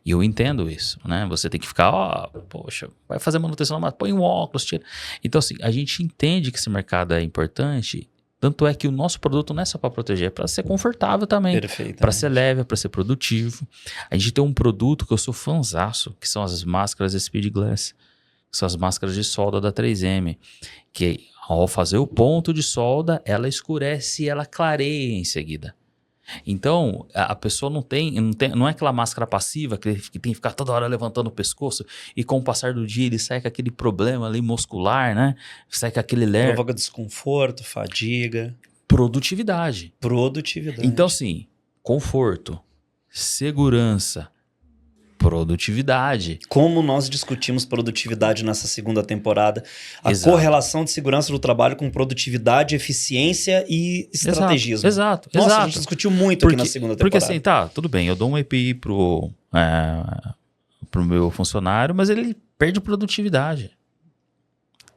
S2: e eu entendo isso, né? Você tem que ficar, poxa, vai fazer manutenção, mas põe um óculos, tira. Então, assim, a gente entende que esse mercado é importante. Tanto é que o nosso produto não é só para proteger, é para ser confortável também. Para ser leve, para ser produtivo. A gente tem um produto que eu sou fãzaço, que são as máscaras Speed Glass, que são as máscaras de solda da 3M, que ao fazer o ponto de solda, ela escurece e ela clareia em seguida. Então, a pessoa não é aquela máscara passiva que tem que ficar toda hora levantando o pescoço e com o passar do dia ele sai com aquele problema ali muscular, né? Sai com aquele
S1: provoca desconforto, fadiga.
S2: Produtividade.
S1: Então,
S2: assim, conforto, segurança, produtividade.
S1: Como nós discutimos produtividade nessa segunda temporada, a correlação de segurança do trabalho com produtividade, eficiência e estrategismo.
S2: Exato.
S1: Nossa, a gente discutiu muito aqui na segunda temporada.
S2: Porque assim, tudo bem, eu dou um EPI pro meu funcionário, mas ele perde produtividade.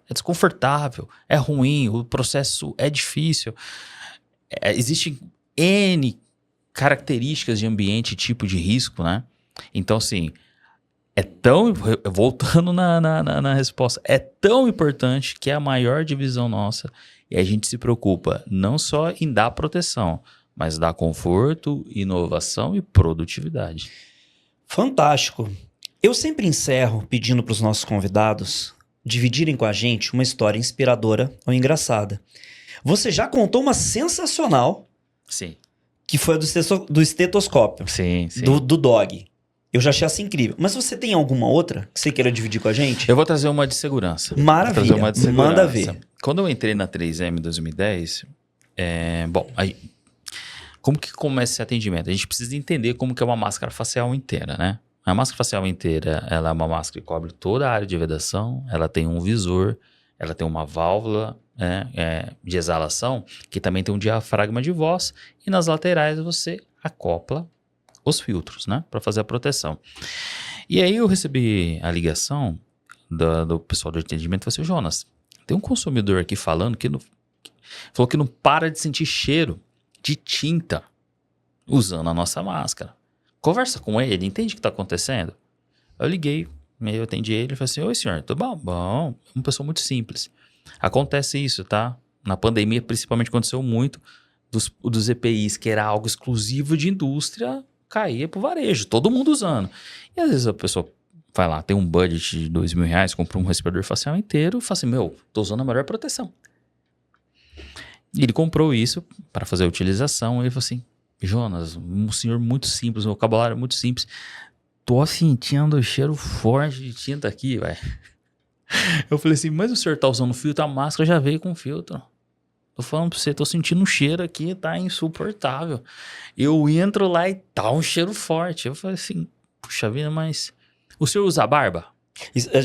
S2: É desconfortável, é ruim, o processo é difícil. Existem N características de ambiente e tipo de risco, né? Então, assim, voltando na resposta, é tão importante que é a maior divisão nossa e a gente se preocupa não só em dar proteção, mas dar conforto, inovação e produtividade.
S1: Fantástico. Eu sempre encerro pedindo para os nossos convidados dividirem com a gente uma história inspiradora ou engraçada. Você já contou uma sensacional.
S2: Sim.
S1: Que foi a do estetoscópio.
S2: Sim.
S1: Do dog. Eu já achei assim incrível. Mas você tem alguma outra que você queira dividir com a gente?
S2: Eu vou trazer uma de segurança.
S1: Maravilha. Manda ver.
S2: Quando eu entrei na 3M em 2010, como que começa esse atendimento? A gente precisa entender como que é uma máscara facial inteira, né? A máscara facial inteira, ela é uma máscara que cobre toda a área de vedação, ela tem um visor, ela tem uma válvula de exalação, que também tem um diafragma de voz, e nas laterais você acopla os filtros, né, para fazer a proteção. E aí eu recebi a ligação do pessoal do atendimento e falei assim: Jonas, tem um consumidor aqui falando falou que não para de sentir cheiro de tinta usando a nossa máscara. Conversa com ele, entende o que está acontecendo? Eu liguei, eu atendi ele e falei assim: oi senhor, tudo bom? Bom, uma pessoa muito simples. Acontece isso, tá? Na pandemia, principalmente, aconteceu muito dos EPIs, que era algo exclusivo de indústria, caía pro varejo, todo mundo usando. E às vezes a pessoa vai lá, tem um budget de R$2.000, compra um respirador facial inteiro e fala assim: tô usando a melhor proteção. E ele comprou isso para fazer a utilização. E ele falou assim: Jonas, um senhor muito simples, um vocabulário muito simples, tô sentindo o cheiro forte de tinta aqui, velho. Eu falei assim: mas o senhor tá usando filtro? A máscara já veio com filtro. Tô falando pra você, tô sentindo um cheiro aqui, tá insuportável. Eu entro lá e tá um cheiro forte. Eu falei assim: puxa vida, mas o senhor usa barba?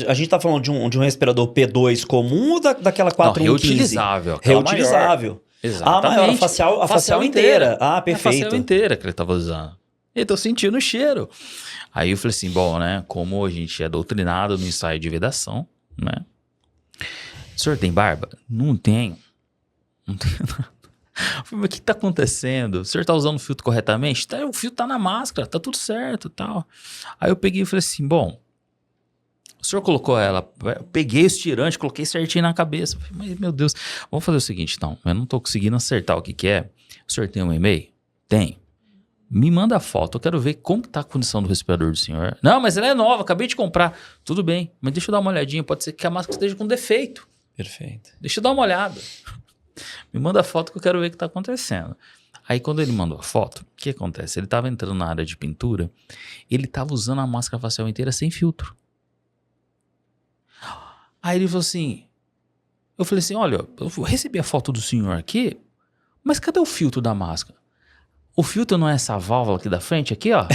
S1: A gente tá falando de um respirador P2 comum ou daquela 4115?
S2: Reutilizável.
S1: Reutilizável.
S2: Exatamente.
S1: A maior, a facial inteira. Ah, perfeito.
S2: A facial inteira que ele tava usando. E tô sentindo o cheiro. Aí eu falei assim, bom, né? Como a gente é doutrinado no ensaio de vedação, né? O senhor tem barba? Não tenho. Não tenho nada. Eu falei, mas o que tá acontecendo? O senhor tá usando o filtro corretamente? O filtro tá na máscara, tá tudo certo e tal. Aí eu peguei e falei assim, bom, o senhor colocou ela, eu peguei o estirante, coloquei certinho na cabeça. Eu falei, mas meu Deus, vamos fazer o seguinte então, eu não tô conseguindo acertar o que é. O senhor tem um e-mail? Tem. Me manda a foto, eu quero ver como tá a condição do respirador do senhor. Não, mas ela é nova, acabei de comprar. Tudo bem, mas deixa eu dar uma olhadinha, pode ser que a máscara esteja com defeito.
S1: Perfeito.
S2: Deixa eu dar uma olhada. Me manda a foto que eu quero ver o que tá acontecendo. Aí quando ele mandou a foto, o que acontece? Ele tava entrando na área de pintura, ele tava usando a máscara facial inteira sem filtro. Aí ele falou assim, eu falei assim, olha, eu recebi a foto do senhor aqui, mas cadê o filtro da máscara? O filtro não é essa válvula aqui da frente, aqui ó?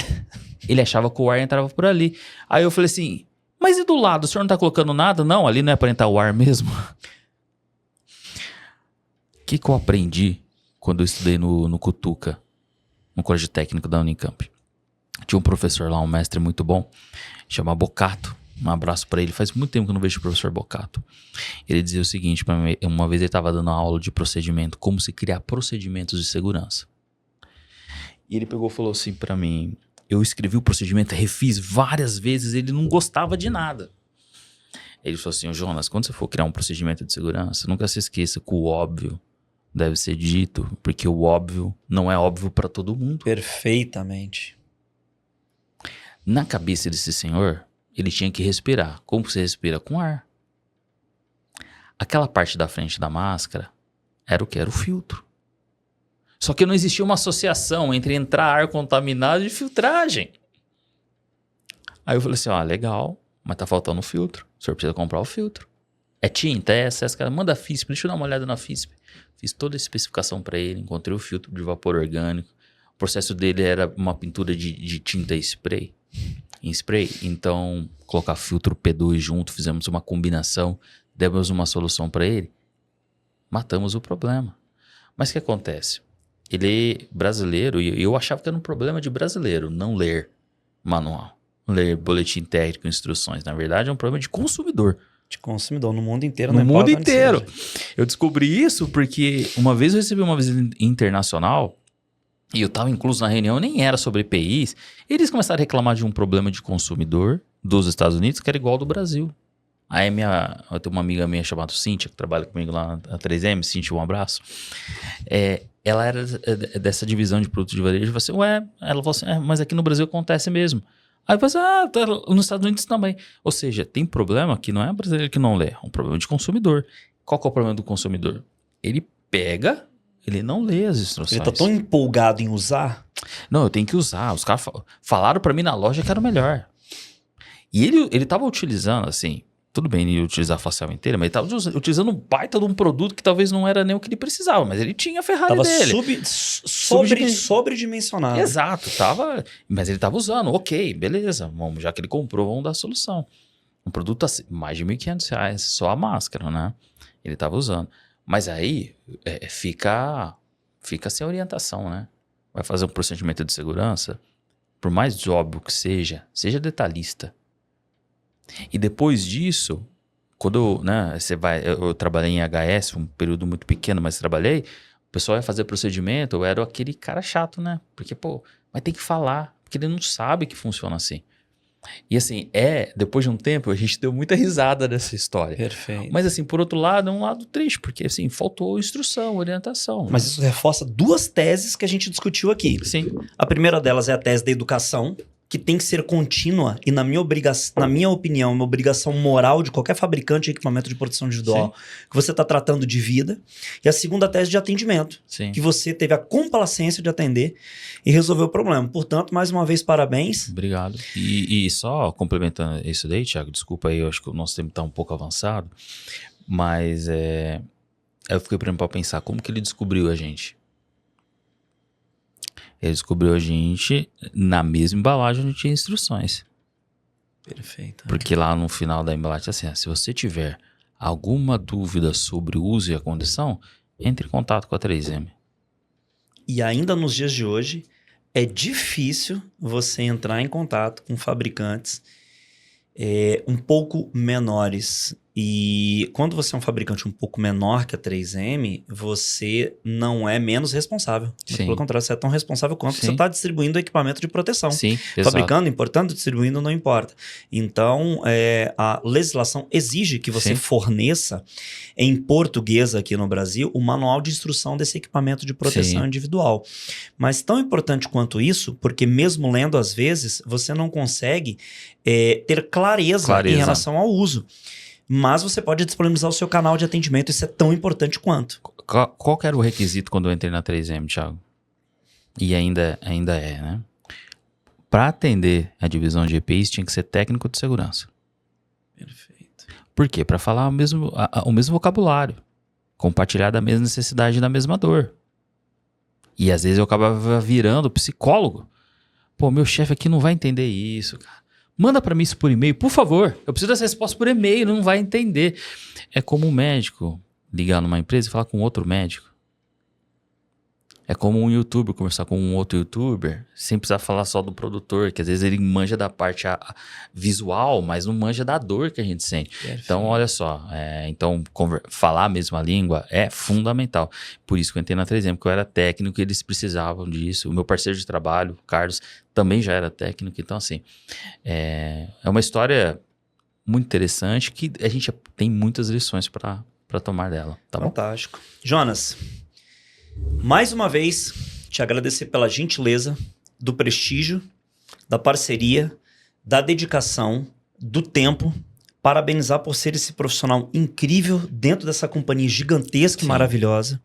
S2: Ele achava que o ar entrava por ali. Aí eu falei assim, mas e do lado, o senhor não tá colocando nada? Não, ali não é para entrar o ar mesmo. O que eu aprendi quando eu estudei no Cutuca, no Colégio Técnico da Unicamp? Tinha um professor lá, um mestre muito bom, chama Bocato. Um abraço para ele. Faz muito tempo que eu não vejo o professor Bocato. Ele dizia o seguinte para mim, uma vez ele estava dando aula de procedimento, como se criar procedimentos de segurança. E ele pegou e falou assim para mim, eu escrevi o procedimento, refiz várias vezes, ele não gostava de nada. Ele falou assim, Jonas, quando você for criar um procedimento de segurança, nunca se esqueça que o óbvio deve ser dito, porque o óbvio não é óbvio para todo mundo.
S1: Perfeitamente.
S2: Na cabeça desse senhor, ele tinha que respirar. Como você respira? Com ar. Aquela parte da frente da máscara era o que? Era o filtro. Só que não existia uma associação entre entrar ar contaminado e filtragem. Aí eu falei assim, legal, mas tá faltando o filtro. O senhor precisa comprar o filtro. É tinta, é essa, cara. Manda a FISP, deixa eu dar uma olhada na FISP. Fiz toda a especificação para ele, encontrei o filtro de vapor orgânico. O processo dele era uma pintura de tinta spray. Em spray, então colocar filtro P2 junto, fizemos uma combinação, demos uma solução para ele, matamos o problema. Mas o que acontece? Ele é brasileiro, e eu achava que era um problema de brasileiro, não ler manual, ler boletim técnico, instruções. Na verdade é um problema de consumidor. De consumidor,
S1: no mundo inteiro.
S2: No mundo inteiro. Eu descobri isso porque uma vez eu recebi uma visita internacional, e eu estava incluso na reunião, nem era sobre EPIs. Eles começaram a reclamar de um problema de consumidor dos Estados Unidos que era igual ao do Brasil. Aí eu tenho uma amiga minha chamada Cíntia, que trabalha comigo lá na 3M. Cíntia, um abraço. Ela era dessa divisão de produtos de varejo. Ela falou assim, mas aqui no Brasil acontece mesmo. Aí eu falei assim, nos Estados Unidos também. Ou seja, tem problema que não é brasileiro que não lê, é um problema de consumidor. Qual que é o problema do consumidor? Ele pega... Ele não lê as instruções.
S1: Ele tá tão empolgado em usar?
S2: Não, eu tenho que usar. Os caras falaram pra mim na loja que era o melhor. E ele tava utilizando, assim... Tudo bem ele ia utilizar a facial inteira, mas ele tava utilizando um baita de um produto que talvez não era nem o que ele precisava. Mas ele tinha a Ferrari dele.
S1: Sobredimensionado.
S2: Exato. Mas ele tava usando. Ok, beleza. Já que ele comprou, vamos dar a solução. Um produto assim, mais de R$1.500, só a máscara, né? Ele tava usando. Mas aí fica sem orientação, né? Vai fazer um procedimento de segurança, por mais óbvio que seja detalhista. E depois disso, quando eu trabalhei em HS, um período muito pequeno, mas trabalhei, o pessoal ia fazer procedimento, eu era aquele cara chato, né? Porque, mas tem que falar, porque ele não sabe que funciona assim. E assim, depois de um tempo, a gente deu muita risada dessa história.
S1: Perfeito.
S2: Mas assim, por outro lado, é um lado triste, porque assim, faltou instrução, orientação.
S1: Mas isso reforça duas teses que a gente discutiu aqui.
S2: Sim.
S1: A primeira delas é a tese da educação, que tem que ser contínua e na minha opinião, é uma obrigação moral de qualquer fabricante de equipamento de proteção individual, que você está tratando de vida. E a segunda tese de atendimento, que você teve a complacência de atender e resolver o problema. Portanto, mais uma vez, parabéns.
S2: Obrigado. E só complementando isso daí, Thiago, desculpa aí, eu acho que o nosso tempo está um pouco avançado, mas eu fiquei para pensar, como que ele descobriu a gente? Ele descobriu a gente na mesma embalagem onde tinha instruções.
S1: Perfeito.
S2: Porque lá no final da embalagem, assim, se você tiver alguma dúvida sobre o uso e a condição, entre em contato com a 3M.
S1: E ainda nos dias de hoje, é difícil você entrar em contato com fabricantes um pouco menores. E quando você é um fabricante um pouco menor que a 3M, você não é menos responsável. Muito pelo contrário, você é tão responsável quanto você está distribuindo equipamento de proteção.
S2: Sim,
S1: fabricando, importando, distribuindo, não importa. Então, a legislação exige que você forneça em português aqui no Brasil o manual de instrução desse equipamento de proteção individual. Mas tão importante quanto isso, porque mesmo lendo às vezes, você não consegue ter clareza em relação ao uso. Mas você pode disponibilizar o seu canal de atendimento, isso é tão importante quanto.
S2: Qual que era o requisito quando eu entrei na 3M, Thiago? E ainda é, né? Para atender a divisão de EPIs, tinha que ser técnico de segurança.
S1: Perfeito.
S2: Por quê? Para falar o mesmo vocabulário, compartilhar da mesma necessidade e da mesma dor. E às vezes eu acabava virando psicólogo. Pô, meu chefe aqui não vai entender isso, cara. Manda para mim isso por e-mail, por favor. Eu preciso dessa resposta por e-mail, não vai entender. É como um médico ligar numa empresa e falar com outro médico. É como um youtuber conversar com um outro youtuber, sem precisar falar só do produtor, que às vezes ele manja da parte visual, mas não manja da dor que a gente sente. Perfeito. Então, olha só, falar a mesma língua é fundamental. Por isso que eu entrei na 3M, porque eu era técnico e eles precisavam disso. O meu parceiro de trabalho, o Carlos, também já era técnico. Então, assim, é uma história muito interessante que a gente tem muitas lições para tomar dela. Tá
S1: Fantástico. Bom? Jonas, mais uma vez, te agradecer pela gentileza, do prestígio, da parceria, da dedicação, do tempo. Parabenizar por ser esse profissional incrível dentro dessa companhia gigantesca e maravilhosa.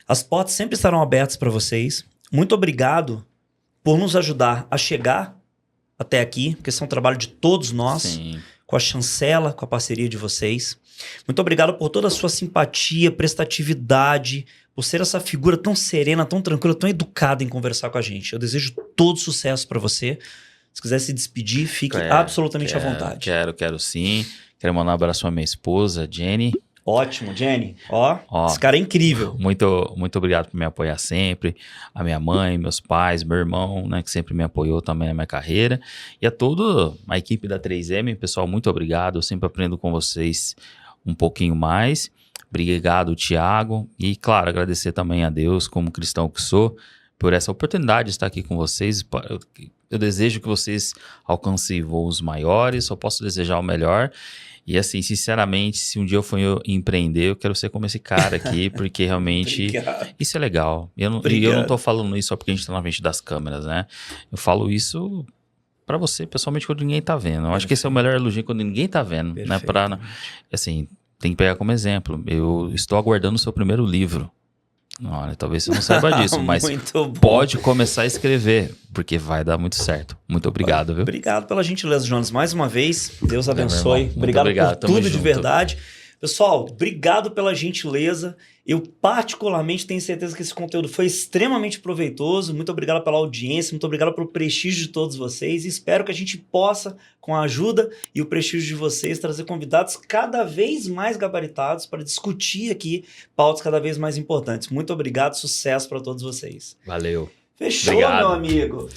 S1: As portas sempre estarão abertas para vocês. Muito obrigado por nos ajudar a chegar até aqui, porque esse é um trabalho de todos nós, com a chancela, com a parceria de vocês. Muito obrigado por toda a sua simpatia, prestatividade, por ser essa figura tão serena, tão tranquila, tão educada em conversar com a gente. Eu desejo todo sucesso para você. Se quiser se despedir, fique absolutamente à vontade.
S2: Quero sim. Quero mandar um abraço à minha esposa, Jenny.
S1: Ótimo, Jenny. Ó, esse cara é incrível.
S2: Muito obrigado por me apoiar sempre. A minha mãe, meus pais, meu irmão, né, que sempre me apoiou também na minha carreira. E a toda a equipe da 3M, pessoal, muito obrigado. Eu sempre aprendo com vocês um pouquinho mais. Obrigado, Thiago. E, claro, agradecer também a Deus, como cristão que sou, por essa oportunidade de estar aqui com vocês. Eu desejo que vocês alcancem voos maiores, só posso desejar o melhor. E assim, sinceramente, se um dia eu for empreender, eu quero ser como esse cara aqui, porque realmente isso é legal. E eu não tô falando isso só porque a gente tá na frente das câmeras, né? Eu falo isso pra você, pessoalmente, quando ninguém tá vendo. Eu acho que esse é o melhor elogio quando ninguém tá vendo, né? Assim, tem que pegar como exemplo. Eu estou aguardando o seu primeiro livro. Olha, talvez você não saiba disso, mas pode começar a escrever, porque vai dar muito certo. Muito obrigado, viu?
S1: Obrigado pela gentileza, Jonas. Mais uma vez, Deus abençoe. Obrigado por tudo de verdade. Pessoal, obrigado pela gentileza. Eu particularmente tenho certeza que esse conteúdo foi extremamente proveitoso. Muito obrigado pela audiência, muito obrigado pelo prestígio de todos vocês. Espero que a gente possa, com a ajuda e o prestígio de vocês, trazer convidados cada vez mais gabaritados para discutir aqui pautas cada vez mais importantes. Muito obrigado, sucesso para todos vocês.
S2: Valeu.
S1: Fechou, meu amigo.